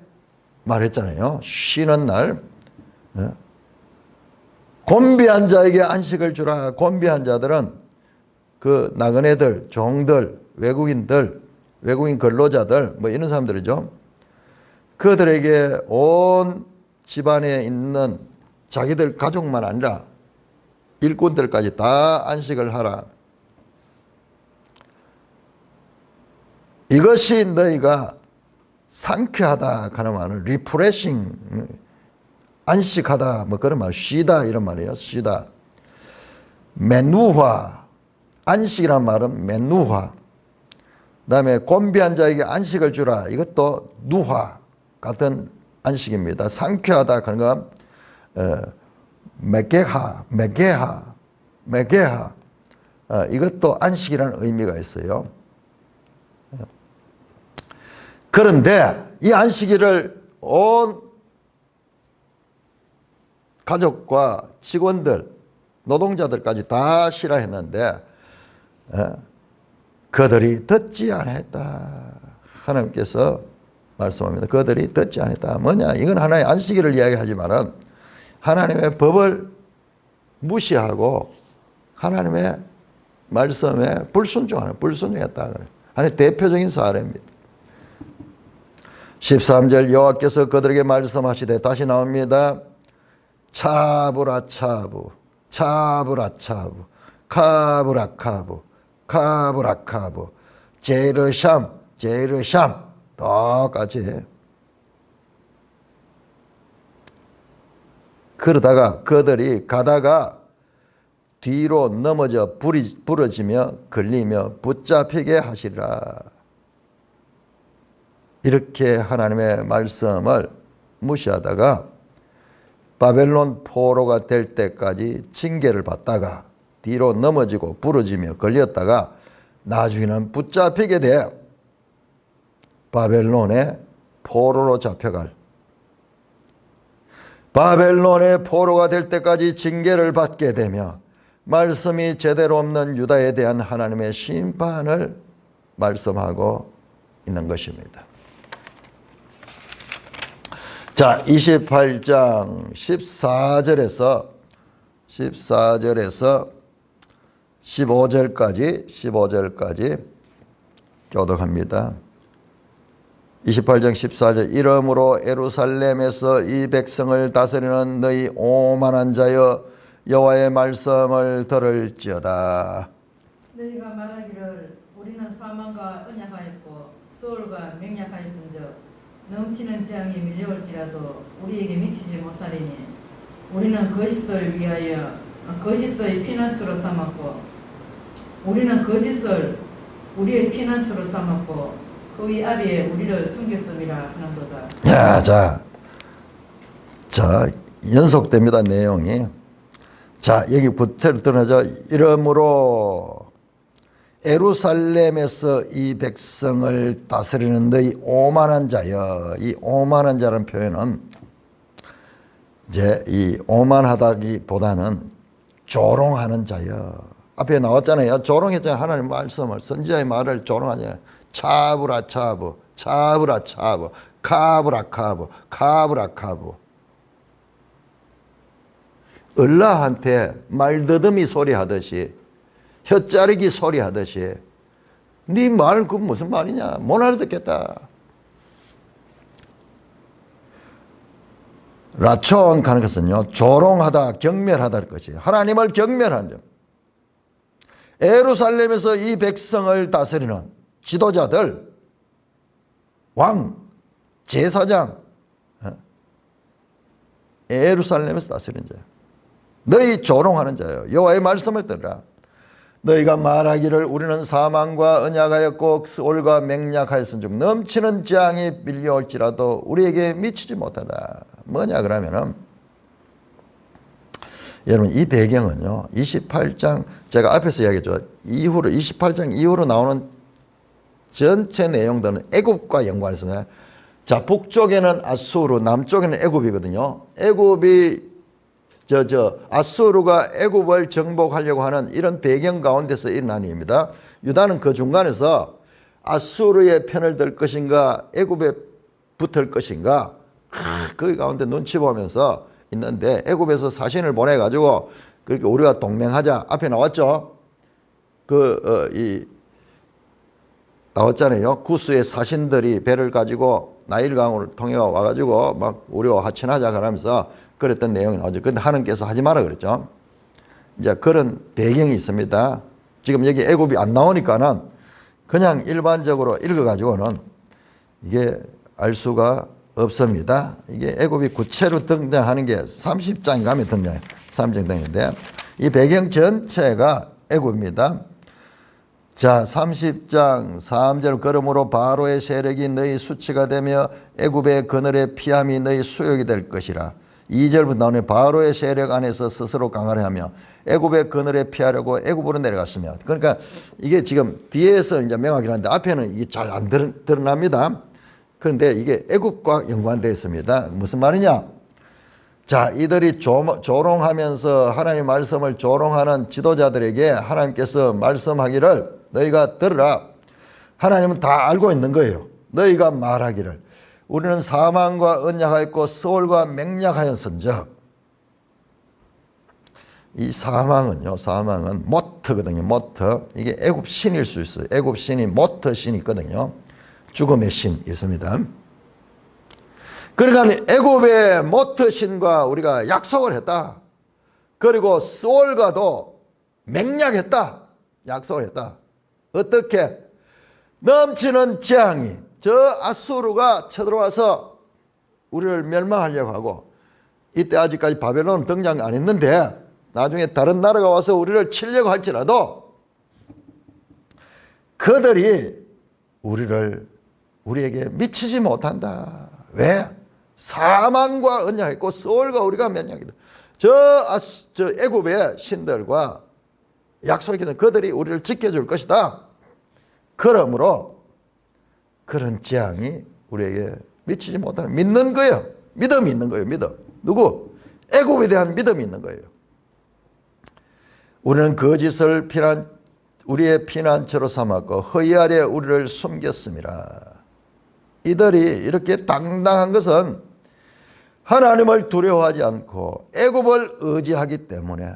말했잖아요. 쉬는 날 곤비한 자에게 안식을 주라. 곤비한 자들은 그 나그네들, 종들, 외국인들, 외국인 근로자들 뭐 이런 사람들이죠. 그들에게 온 집안에 있는 자기들 가족만 아니라 일꾼들까지 다 안식을 하라. 이것이 너희가 상쾌하다 하는 말은 리프레싱, 안식하다 뭐 그런 말, 쉬다 이런 말이에요. 쉬다. 메누화, 안식이란 말은 메누화. 그다음에 곤비한 자에게 안식을 주라. 이것도 누화 같은 안식입니다. 상쾌하다 하는 건 메게하. 이것도 안식이라는 의미가 있어요. 그런데 이 안식일을 온 가족과 직원들, 노동자들까지 다 싫어했는데 그들이 듣지 않았다. 하나님께서 말씀합니다. 그들이 듣지 않았다. 뭐냐? 이건 하나의 안식일을 이야기하지만은 하나님의 법을 무시하고 하나님의 말씀에 불순종했다. 하나의 대표적인 사례입니다. 13절 여호와께서 그들에게 말씀하시되 다시 나옵니다. 차브라차브 카브라카브 제르샴 똑같이 그러다가 그들이 가다가 뒤로 넘어져 부러지며 걸리며 붙잡히게 하시리라. 이렇게 하나님의 말씀을 무시하다가 바벨론 포로가 될 때까지 징계를 받다가 뒤로 넘어지고 부러지며 걸렸다가 나중에는 붙잡히게 돼 바벨론의 포로로 잡혀갈, 바벨론의 포로가 될 때까지 징계를 받게 되며 말씀이 제대로 없는 유다에 대한 하나님의 심판을 말씀하고 있는 것입니다. 자, 28장 14절에서 15절까지 교독합니다. 28장 14절 이러므로 예루살렘에서 이 백성을 다스리는 너희 오만한 자여 여호와의 말씀을 들을지어다. 너희가 말하기를 우리는 사망과 언약하였고 소울과 맹약하였은즉 넘치는 재앙이 밀려올지라도 우리에게 미치지 못하리니 우리는 거짓을 위하여 거짓의 피난처로 삼았고 우리는 거짓을 우리의 피난처로 삼았고 그 위 아래에 우리를 숨겼음이라 하는도다. 야, 자 연속됩니다. 내용이. 자, 여기 부터를 드러나죠. 이러므로 예루살렘에서 이 백성을 다스리는 너희 오만한 자여. 이 오만한 자라는 표현은 이제 이 오만하다기보다는 조롱하는 자여. 앞에 나왔잖아요. 조롱했잖아요. 하나님 말씀을, 선지자의 말을 조롱하잖아요. 차브라차브 카브라카브. 을라한테 말더듬이 소리하듯이, 혀자르기 소리하듯이 네 말 그 무슨 말이냐, 못 알아듣겠다. 라촌 하는 것은요, 조롱하다, 경멸하다 것이에요. 하나님을 경멸하는 점. 예루살렘에서 이 백성을 다스리는 지도자들, 왕, 제사장, 예루살렘에서 다스리는 자예요. 너희 조롱하는 자예요. 여호와의 말씀을 들으라. 너희가 말하기를 우리는 사망과 언약하였고 소울과 맹약하였은즉 넘치는 재앙이 밀려올지라도 우리에게 미치지 못하다. 뭐냐 그러면은, 여러분 이 배경은요 28장 제가 앞에서 이야기했죠. 이후로 28장 이후로 나오는 전체 내용들은 애굽과 연관해서, 자 북쪽에는 아수르, 남쪽에는 애굽이거든요. 애굽이 아수르가 애굽을 정복하려고 하는 이런 배경 가운데서 일어난 일입니다. 유다는 그 중간에서 아수르의 편을 들 것인가 애굽에 붙을 것인가 그 가운데 눈치 보면서 있는데 애굽에서 사신을 보내가지고 그렇게 우리가 동맹하자. 앞에 나왔죠. 나왔잖아요. 구스의 사신들이 배를 가지고 나일강을 통해 와가지고 막 우리와 화친하자 그러면서 그랬던 내용이 나오죠. 근데 하나님께서 하지 마라 그랬죠. 이제 그런 배경이 있습니다. 지금 여기 애굽이 안 나오니까는 그냥 일반적으로 읽어가지고는 이게 알 수가 없습니다. 이게 애굽이 구체로 등장하는 게 30장에 가면 등장해요. 30장 등인데 이 배경 전체가 애굽입니다. 자, 30장 3절 그러므로 바로의 세력이 너희 수치가 되며 애굽의 그늘의 피함이 너희 수욕이 될 것이라. 2절부터 나오는 바로의 세력 안에서 스스로 강화를 하며 애굽의 그늘에 피하려고 애굽으로 내려갔으며. 그러니까 이게 지금 뒤에서 이제 명확히 하는데 앞에는 이게 잘 안 드러납니다. 그런데 이게 애굽과 연관되어 있습니다. 무슨 말이냐? 자, 이들이 조롱하면서 하나님의 말씀을 조롱하는 지도자들에게 하나님께서 말씀하기를 너희가 들으라. 하나님은 다 알고 있는 거예요. 너희가 말하기를 우리는 사망과 언약하였고 스올과 맹약하였은즉. 이 사망은요, 사망은 모트거든요. 모트. 이게 애굽 신일 수 있어요. 애굽 신이 모트 신이 있거든요. 죽음의 신 있습니다. 그러니까 애굽의 모트 신과 우리가 약속을 했다. 그리고 스올과도 맹약했다. 약속을 했다. 어떻게? 넘치는 재앙이 저 아수르가 쳐들어와서 우리를 멸망하려고 하고, 이때 아직까지 바벨론 등장 안 했는데 나중에 다른 나라가 와서 우리를 치려고 할지라도 그들이 우리에게 미치지 못한다. 왜? 사망과 언약했고 스올과 우리가 면약이다. 저 애굽의 신들과 약속했던 그들이 우리를 지켜줄 것이다. 그러므로 그런 재앙이 우리에게 미치지 못하는, 믿는 거예요. 믿음이 있는 거예요. 믿음. 누구? 애굽에 대한 믿음이 있는 거예요. 우리는 거짓을 우리의 피난처로 삼았고 허위 아래 우리를 숨겼습니다. 이들이 이렇게 당당한 것은 하나님을 두려워하지 않고 애굽을 의지하기 때문에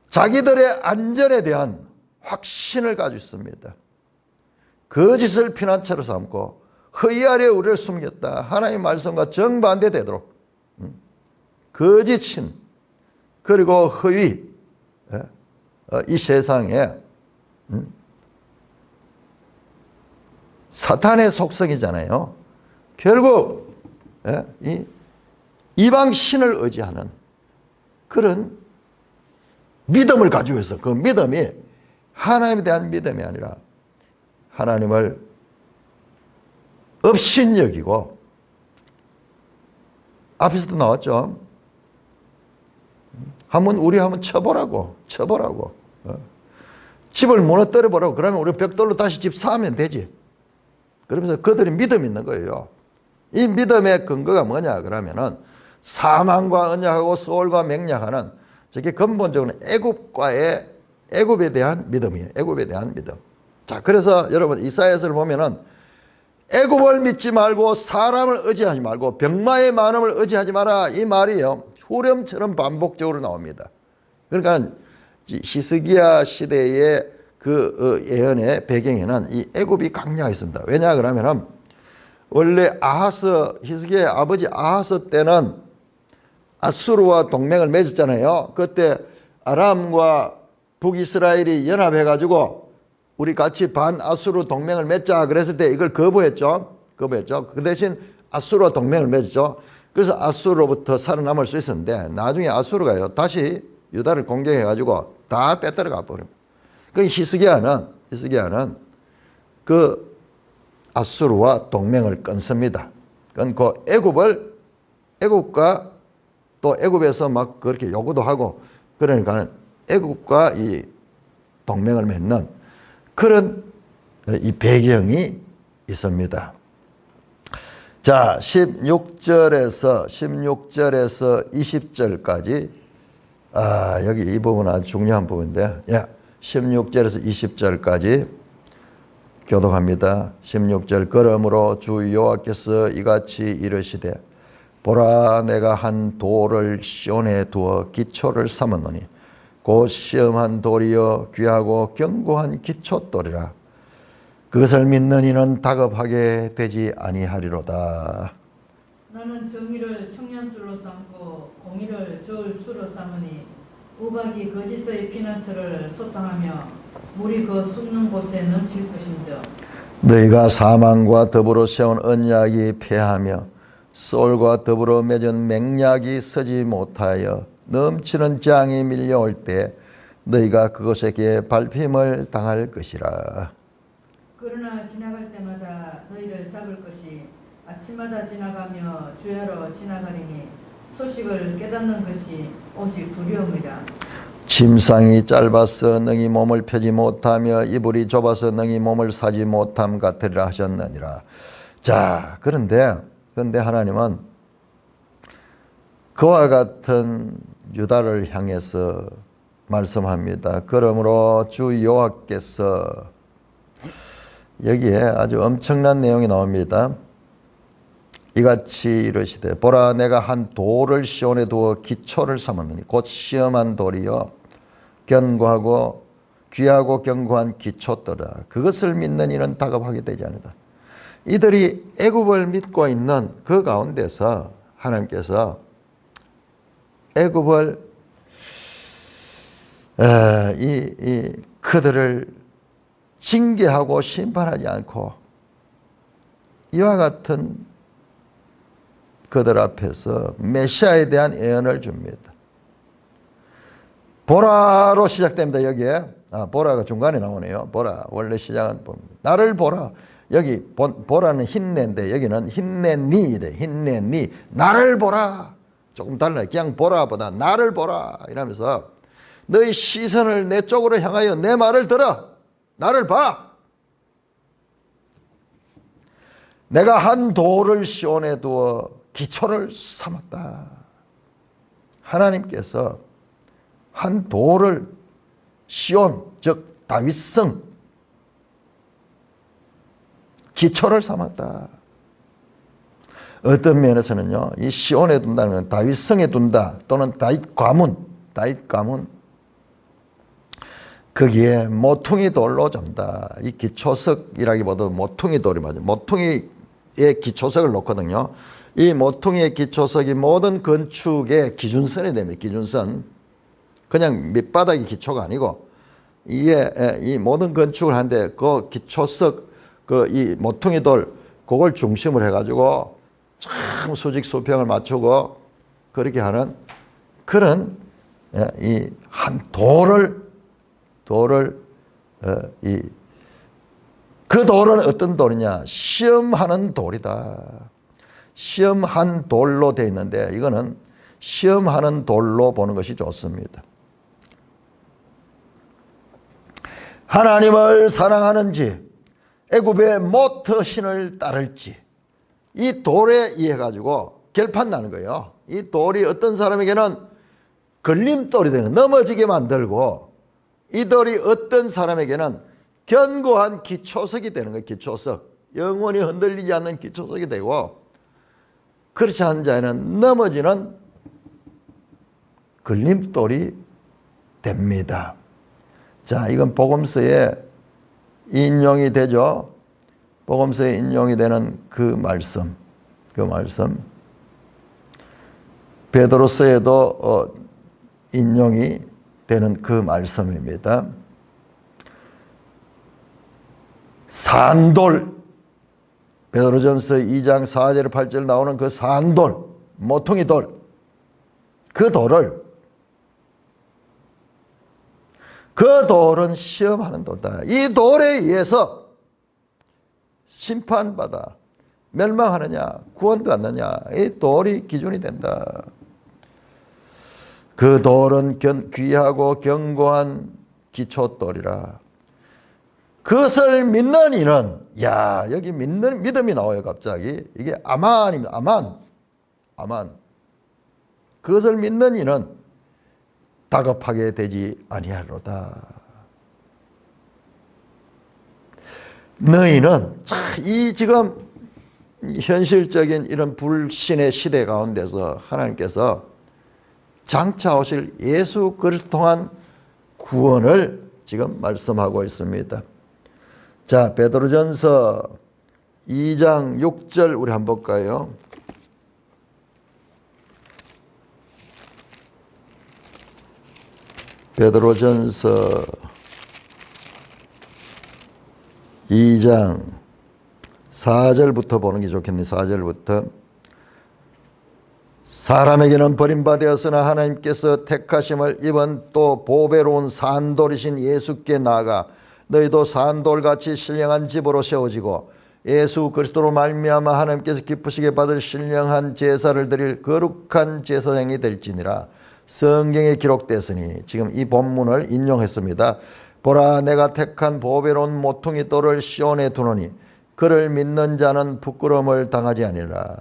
자기들의 안전에 대한 확신을 가지고 있습니다. 거짓을 피난처로 삼고 허위 아래 우리를 숨겼다. 하나님의 말씀과 정반대되도록 거짓신 그리고 허위, 이 세상에 사탄의 속성이잖아요. 결국 이 이방 신을 의지하는 그런 믿음을 가지고 있어. 그 믿음이 하나님에 대한 믿음이 아니라 하나님을 업신여기고, 앞에서도 나왔죠. 우리 한번 쳐보라고. 집을 무너뜨려 보라고. 그러면 우리 벽돌로 다시 집 쌓으면 되지. 그러면서 그들이 믿음이 있는 거예요. 이 믿음의 근거가 뭐냐 그러면은 사망과 언약하고 스올과 맹약하는, 저게 근본적으로 애굽에 대한 믿음이에요. 애굽에 대한 믿음. 자, 그래서 여러분 이사야서를 보면은 애굽을 믿지 말고 사람을 의지하지 말고 병마의 많음을 의지하지 마라, 이 말이요 후렴처럼 반복적으로 나옵니다. 그러니까 히스기야 시대의 그 예언의 배경에는 이 애굽이 강조가 있습니다. 왜냐 그러면은 원래 히스기야의 아버지 아하스 때는 아수르와 동맹을 맺었잖아요. 그때 아람과 북이스라엘이 연합해가지고 우리 같이 반아수르 동맹을 맺자 그랬을 때 이걸 거부했죠. 그 대신 아수르와 동맹을 맺었죠. 그래서 아수르로부터 살아남을 수 있었는데 나중에 아수르가요 다시 유다를 공격해가지고 다 빼앗아가 버립니다. 그 히스기야는 그 아수르와 동맹을 끊습니다. 끊고 애굽과 또 애굽에서 막 그렇게 요구도 하고, 그러니까 애굽과 이 동맹을 맺는 그런 이 배경이 있습니다. 자, 16절에서 20절까지, 여기 이 부분은 아주 중요한 부분인데, 16절에서 20절까지 교독합니다. 16절, 그러므로 주 여호와께서 이같이 이르시되 보라 내가 한 돌을 시온에 두어 기초를 삼았노니 곧 시험한 돌이여 귀하고 견고한 기초돌이라. 그것을 믿는 이는 다급하게 되지 아니하리로다. 나는 정의를 청량줄로 삼고 공의를 저울추로 삼으니 우박이 거짓의 피난처를 소탕하며 물이 그 숨는 곳에 넘칠 것인저. 너희가 사망과 더불어 세운 언약이 패하며 소울과 더불어 맺은 맹약이 서지 못하여 넘치는 재앙이 밀려올 때 너희가 그것에게 밟힘을 당할 것이라. 그러나 지나갈 때마다 너희를 잡을 것이 아침마다 지나가며 주야로 지나가리니 소식을 깨닫는 것이 오직 두려움이라. 침상이 짧아서 능히 몸을 펴지 못하며 이불이 좁아서 능히 몸을 사지 못함 같으리라 하셨느니라. 자, 그런데 하나님은 그와 같은 유다를 향해서 말씀합니다. 그러므로 주 여호와께서, 여기에 아주 엄청난 내용이 나옵니다. 이같이 이르시되 보라 내가 한 돌을 시온에 두어 기초를 삼았느니 곧 시험한 돌이요 견고하고 귀하고 견고한 기초더라. 그것을 믿는 이는 다급하게 되지 않는다. 이들이 애굽을 믿고 있는 그 가운데서 하나님께서 애굽을 그들을 징계하고 심판하지 않고 이와 같은 그들 앞에서 메시아에 대한 예언을 줍니다. 보라로 시작됩니다. 여기에 보라가 중간에 나오네요. 보라, 원래 시작은 봅니다. 나를 보라. 여기 보라는 흰내인데 여기는 흰내니래. 흰내니 나를 보라. 조금 달라요. 그냥 보라보다 나를 보라 이러면서 너희 시선을 내 쪽으로 향하여 내 말을 들어. 나를 봐. 내가 한 돌을 시온에 두어 기초를 삼았다. 하나님께서 한 돌을 시온, 즉 다윗성 기초를 삼았다. 어떤 면에서는요, 이 시온에 둔다는 건 다윗성에 둔다 또는 다윗 가문 거기에 모퉁이 돌로 잡다. 이 기초석이라기보다 모퉁이 돌이 맞아요. 모퉁이의 기초석을 놓거든요. 이 모퉁이의 기초석이 모든 건축의 기준선이 됩니다. 기준선. 그냥 밑바닥이 기초가 아니고 이게 이 모든 건축을 하는데 그 기초석 이 모퉁이 돌 그걸 중심으로 해가지고 참 수직 수평을 맞추고 그렇게 하는 그런 이 한 돌을 그 돌은 어떤 돌이냐? 시험하는 돌이다. 시험한 돌로 되어 있는데 이거는 시험하는 돌로 보는 것이 좋습니다. 하나님을 사랑하는지 애굽의 모터 신을 따를지 이 돌에 의해 가지고 결판 나는 거예요. 이 돌이 어떤 사람에게는 걸림돌이 되는, 넘어지게 만들고 이 돌이 어떤 사람에게는 견고한 기초석이 되는 거예요. 기초석. 영원히 흔들리지 않는 기초석이 되고 그렇지 않은 자에는 넘어지는 걸림돌이 됩니다. 자, 이건 복음서에 인용이 되죠. 복음서에 인용이 되는 그 말씀. 베드로서에도 인용이 되는 그 말씀입니다. 산돌, 베드로전서 2장 4절 8절 나오는 그 산돌, 모퉁이 돌, 그 돌은 시험하는 돌이다. 이 돌에 의해서 심판받아 멸망하느냐 구원도 않느냐 이 돌이 기준이 된다. 그 돌은 귀하고 견고한 기초돌이라. 그것을 믿는 이는, 야, 여기 믿음이 나와요. 갑자기 이게 아만입니다. 아만. 그것을 믿는 이는 다급하게 되지 아니하리로다. 너희는 이 지금 현실적인 이런 불신의 시대 가운데서 하나님께서 장차 오실 예수 그리스도를 통한 구원을 지금 말씀하고 있습니다. 자, 베드로전서 2장 6절 우리 한번 볼까요? 베드로전서 2장 4절부터 보는 게 좋겠네요. 4절부터. 사람에게는 버림받았으나 하나님께서 택하심을 입은 또 보배로운 산돌이신 예수께 나아가 너희도 산돌같이 신령한 집으로 세워지고 예수 그리스도로 말미암아 하나님께서 기쁘시게 받을 신령한 제사를 드릴 거룩한 제사장이 될지니라. 성경에 기록됐으니 지금 이 본문을 인용했습니다. 보라, 내가 택한 보배로운 모퉁이 돌을 시온에 두노니 그를 믿는 자는 부끄러움을 당하지 아니라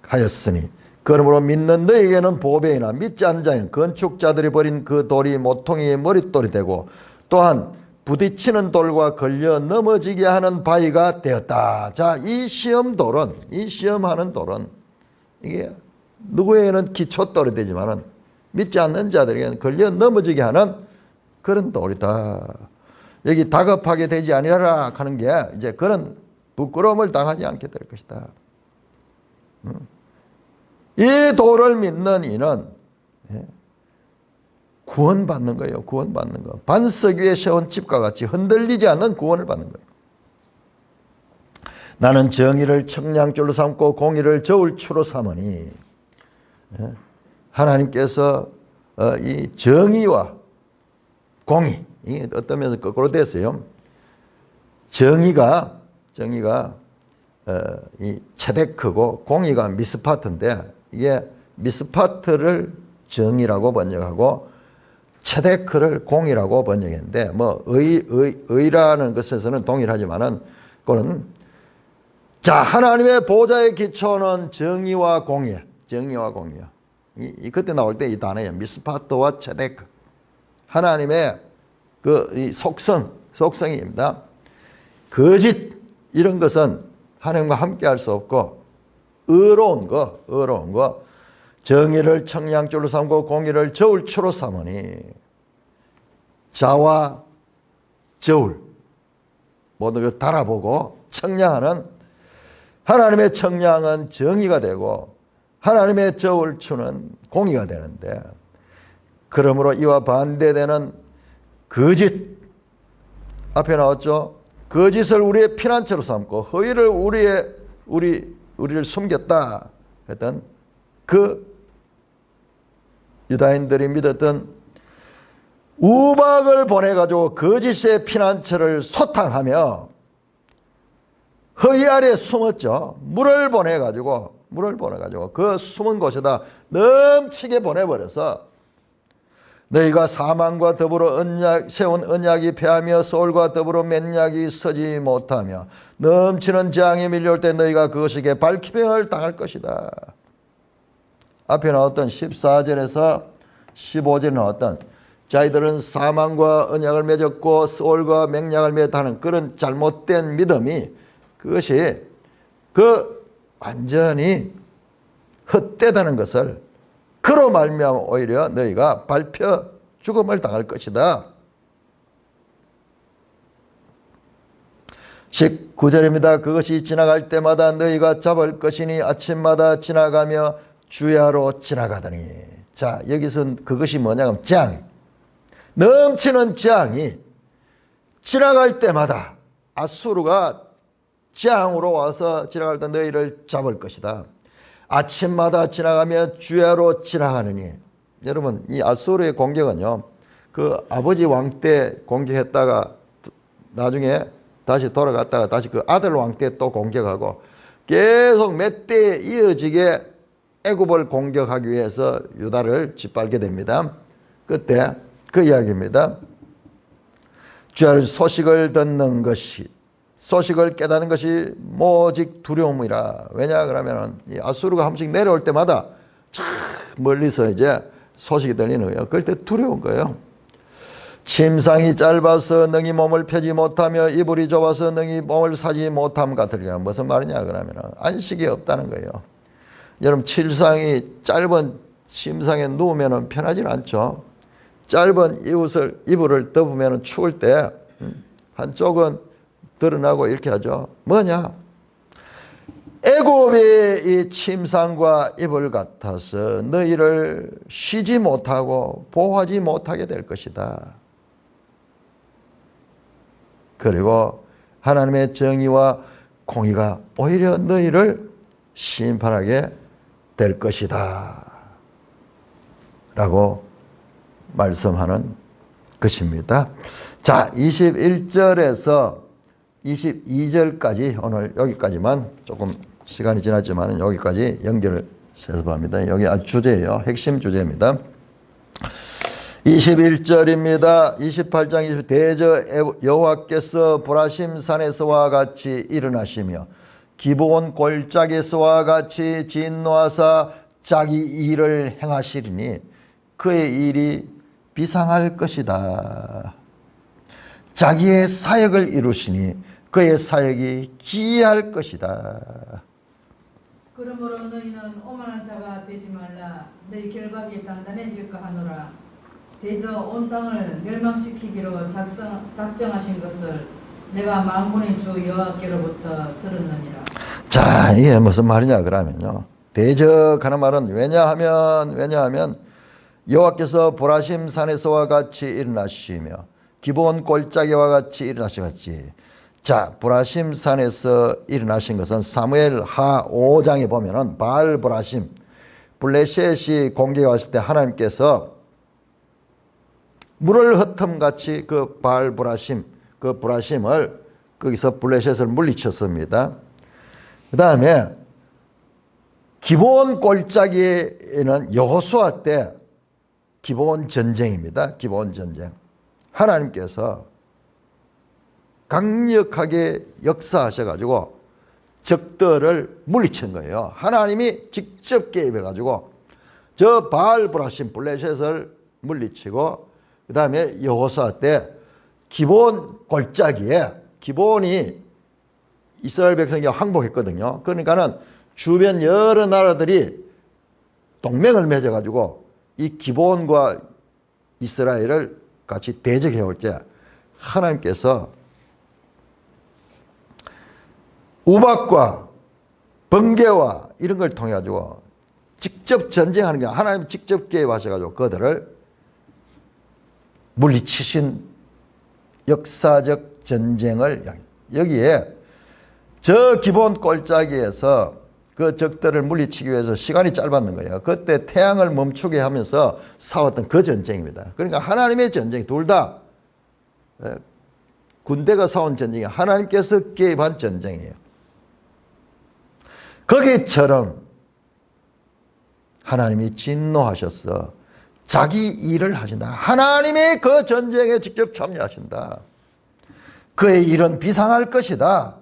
하였으니 그러므로 믿는 너에게는 보배이나 믿지 않는 자는 건축자들이 버린 그 돌이 모퉁이의 머릿돌이 되고 또한 부딪히는 돌과 걸려 넘어지게 하는 바위가 되었다. 자, 이 시험하는 돌은 이게 누구에게는 기초돌이 되지만은 믿지 않는 자들에게는 걸려 넘어지게 하는 그런 돌이다. 여기 다급하게 되지 아니하라 하는 게 이제 그런 부끄러움을 당하지 않게 될 것이다. 이 돌을 믿는 이는 구원받는 거예요. 구원받는 거. 반석 위에 세운 집과 같이 흔들리지 않는 구원을 받는 거예요. 나는 정의를 청량줄로 삼고 공의를 저울추로 삼으니 하나님께서 이 정의와 공의, 이게 어떤 면에서 거꾸로 됐어요. 정의가 이 체데크고 공의가 미스파트인데 이게 미스파트를 정의라고 번역하고 체데크를 공의라고 번역했는데 뭐 의라는 것에서는 동일하지만은 그거는 자, 하나님의 보좌의 기초는 정의와 공의, 정의와 공의야. 이 그때 나올 때 이 단어예요. 미스파트와 체데크. 하나님의 이 속성입니다. 거짓 이런 것은 하나님과 함께 할 수 없고 의로운 거 정의를 청량줄로 삼고 공의를 저울추로 삼으니 자와 저울 모든 걸 달아보고 청량하는 하나님의 청량은 정의가 되고 하나님의 저울추는 공의가 되는데 그러므로 이와 반대되는 거짓 앞에 나왔죠. 거짓을 우리의 피난처로 삼고 허위를 우리를 숨겼다 했던 그 유다인들이 믿었던 우박을 보내가지고 거짓의 피난처를 소탕하며 허위 아래에 숨었죠. 물을 보내가지고 그 숨은 곳에다 넘치게 보내버려서 너희가 사망과 더불어 세운 언약이 패하며 소울과 더불어 맨약이 서지 못하며 넘치는 재앙이 밀려올 때 너희가 그것에게 발키병을 당할 것이다. 앞에 나왔던 14절에서 15절에 나왔던 자기들은 사망과 언약을 맺었고 소울과 맹약을 맺었다는 그런 잘못된 믿음이 그것이 완전히 헛되다는 것을 그로 말미암아 오히려 너희가 밟혀 죽음을 당할 것이다. 19절입니다. 그것이 지나갈 때마다 너희가 잡을 것이니 아침마다 지나가며 주야로 지나가더니. 자, 여기서 그것이 뭐냐면 재앙이 넘치는 재앙이 지나갈 때마다 아수르가 재앙으로 와서 지나갈 때 너희를 잡을 것이다. 아침마다 지나가며 주야로 지나가느니. 여러분, 이 아수르의 공격은요, 그 아버지 왕 때 공격했다가 나중에 다시 돌아갔다가 다시 그 아들 왕 때 또 공격하고 계속 몇 대에 이어지게 애굽을 공격하기 위해서 유다를 짓밟게 됩니다. 그때 그 이야기입니다. 주야로 소식을 듣는 것이 소식을 깨닫는 것이 오직 두려움이라. 왜냐 그러면 이 아수르가 한 번씩 내려올 때마다 참 멀리서 이제 소식이 들리는 거예요. 그럴 때 두려운 거예요. 침상이 짧아서 능히 몸을 펴지 못하며 이불이 좁아서 능히 몸을 사지 못함 같으리라. 무슨 말이냐 그러면 안식이 없다는 거예요. 여러분 침상이 짧은 침상에 누우면 편하지 않죠. 짧은 이불을 덮으면 추울 때 한쪽은 드러나고 이렇게 하죠. 뭐냐? 애굽의 이 침상과 이불 같아서 너희를 쉬지 못하고 보호하지 못하게 될 것이다. 그리고 하나님의 정의와 공의가 오히려 너희를 심판하게 될 것이다 라고 말씀하는 것입니다. 자, 21절에서 22절까지 오늘 여기까지만 조금 시간이 지났지만 여기까지 연결을 해서 봅니다. 여기 아주 주제예요. 핵심 주제입니다. 21절입니다. 28장 20 대저 여호와께서 보라심산에서와 같이 일어나시며 기브온 골짜기에서와 같이 진노하사 자기 일을 행하시리니 그의 일이 비상할 것이다. 자기의 사역을 이루시니 그의 사역이 기이할 것이다. 그러므로 너희는 오만한 자가 되지 말라. 너희 결박이 단단해질까 하노라. 대저 온 땅을 멸망시키기로 작정하신 것을 내가 만군의 주 여호와께로부터 들었느니라. 자, 이게 무슨 말이냐 그러면요. 대적하는 말은 왜냐하면 여호와께서 보라심산에서와 같이 일어나시며 기브온 골짜기와 같이 일어나시겠지. 자, 보라심산에서 일어나신 것은 사무엘 하 5장에 보면은 바알 보라심 블레셋이 공격해 왔을 때 하나님께서 물을 흩음같이 그 바알 보라심 그 보라심을 거기서 블레셋을 물리쳤습니다. 그 다음에 기브온 골짜기에는 여호수아 때 기브온 전쟁입니다. 기브온 전쟁. 하나님께서 강력하게 역사하셔가지고 적들을 물리친 거예요. 하나님이 직접 개입해가지고 저 바알 보라심 블레셋을 물리치고 그 다음에 여호수아 때 기브온 골짜기에 기브온이 이스라엘 백성이 항복했거든요. 그러니까는 주변 여러 나라들이 동맹을 맺어가지고 이 기브온과 이스라엘을 같이 대적해 올 때 하나님께서 우박과 번개와 이런 걸 통해 가지고 직접 전쟁하는 게 하나님 직접 개입하셔가지고 그들을 물리치신 역사적 전쟁을 여기에 저 기브온 골짜기에서 그 적들을 물리치기 위해서 시간이 짧았는 거예요. 그때 태양을 멈추게 하면서 싸웠던 그 전쟁입니다. 그러니까 하나님의 전쟁 둘 다 군대가 싸운 전쟁이 하나님께서 개입한 전쟁이에요. 거기처럼 하나님이 진노하셔서 자기 일을 하신다. 하나님의 그 전쟁에 직접 참여하신다. 그의 일은 비상할 것이다.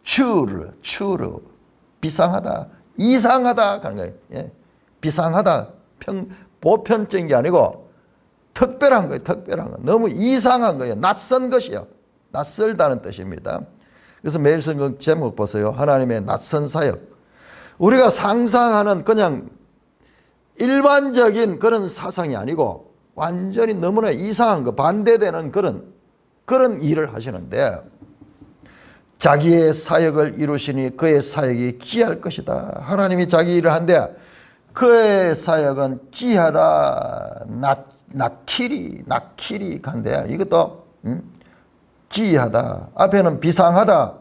추르 비상하다, 이상하다 하는 거예요. 예. 비상하다, 보편적인 게 아니고 특별한 거예요. 특별한 거. 너무 이상한 거예요. 낯선 것이요. 낯설다는 뜻입니다. 그래서 매일 성경 제목 보세요. 하나님의 낯선 사역. 우리가 상상하는 그냥 일반적인 그런 사상이 아니고 완전히 너무나 이상한 거, 반대되는 그런 일을 하시는데 자기의 사역을 이루시니 그의 사역이 기이할 것이다. 하나님이 자기 일을 한데 그의 사역은 기이하다. 낙키리 간데 이것도 기이하다. 앞에는 비상하다.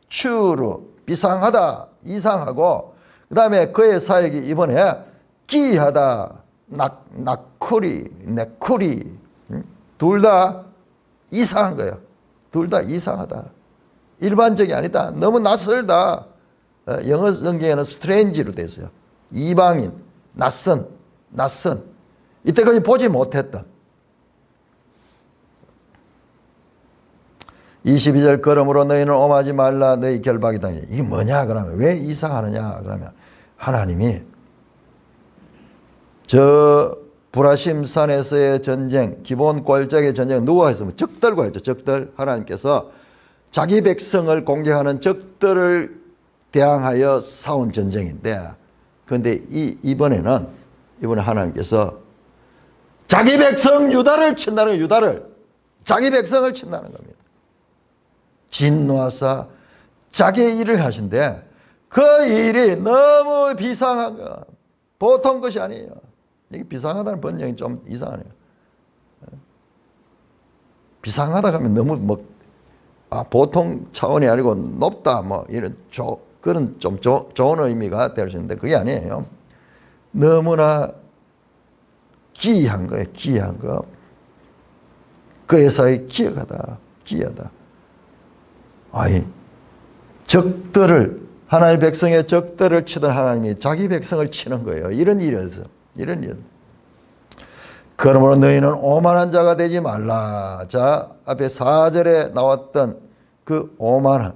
추르 비상하다. 이상하고 그 다음에 그의 사역이 이번에 기이하다. 네쿠리 둘 다 이상한 거예요. 둘 다 이상하다. 일반적이 아니다. 너무 낯설다. 영어 성경에는 strange로 되어 있어요. 이방인, 낯선. 이때까지 보지 못했던. 22절 그러므로 너희는 오만하지 말라 너희 결박이다. 이게 뭐냐 그러면 왜 이상하느냐 그러면 하나님이 저 브라심산에서의 전쟁, 기본 골짜기의 전쟁 누가 했으면 적들과 했죠. 적들. 하나님께서 자기 백성을 공격하는 적들을 대항하여 싸운 전쟁인데, 그런데 이번에 하나님께서 자기 백성 유다를 친다는 거예요. 유다를. 자기 백성을 친다는 겁니다. 진노하사 자기의 일을 하신데 그 일이 너무 비상한 거, 보통 것이 아니에요. 이게 비상하다는 번역이 좀 이상하네요. 비상하다 하면 너무 보통 차원이 아니고 높다 이런 그런 좀 좋은 의미가 될 수 있는데 그게 아니에요. 너무나 기이한 거예요. 기이한 거. 그의 사이 기이하다. 적들을, 하나님의 백성의 적들을 치던 하나님이 자기 백성을 치는 거예요. 이런 일이었어. 이런 일. 그러므로 너희는 오만한 자가 되지 말라. 자, 앞에 4절에 나왔던 그 오만한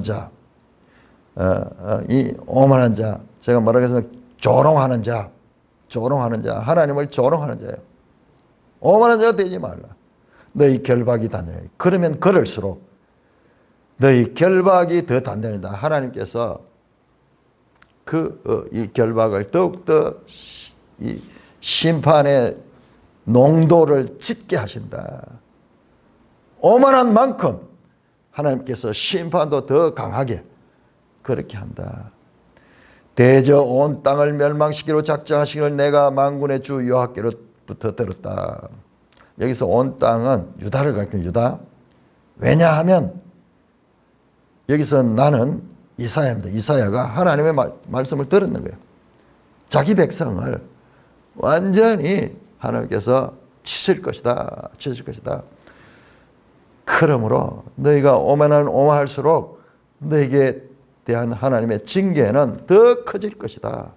자. 이 오만한 자. 제가 뭐라고 했으면 조롱하는 자. 하나님을 조롱하는 자예요. 오만한 자가 되지 말라. 너희 결박이 단단해. 그러면 그럴수록 너희 결박이 더 단단하다. 하나님께서 이 결박을 더욱더 이 심판의 농도를 짙게 하신다. 오만한 만큼 하나님께서 심판도 더 강하게 그렇게 한다. 대저 온 땅을 멸망시키로 작정하시기를 내가 만군의 주 여호와께로부터 들었다. 여기서 온 땅은 유다를 가리키는 유다. 왜냐하면 여기서 나는 이사야입니다. 이사야가 하나님의 말씀을 들었는 거예요. 자기 백성을 완전히 하나님께서 치실 것이다. 그러므로 너희가 오만할수록 너희에게 대한 하나님의 징계는 더 커질 것이다.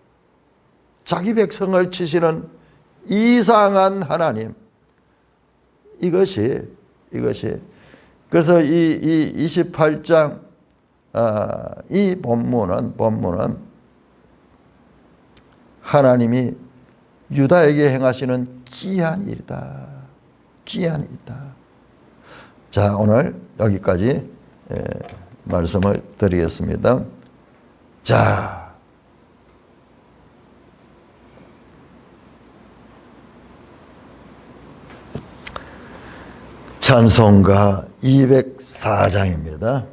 자기 백성을 치시는 이상한 하나님. 이것이 그래서 이 28장 이 본문은 하나님이 유다에게 행하시는 기이한 일이다. 자, 오늘 여기까지 말씀을 드리겠습니다. 자, 찬송가 204장입니다.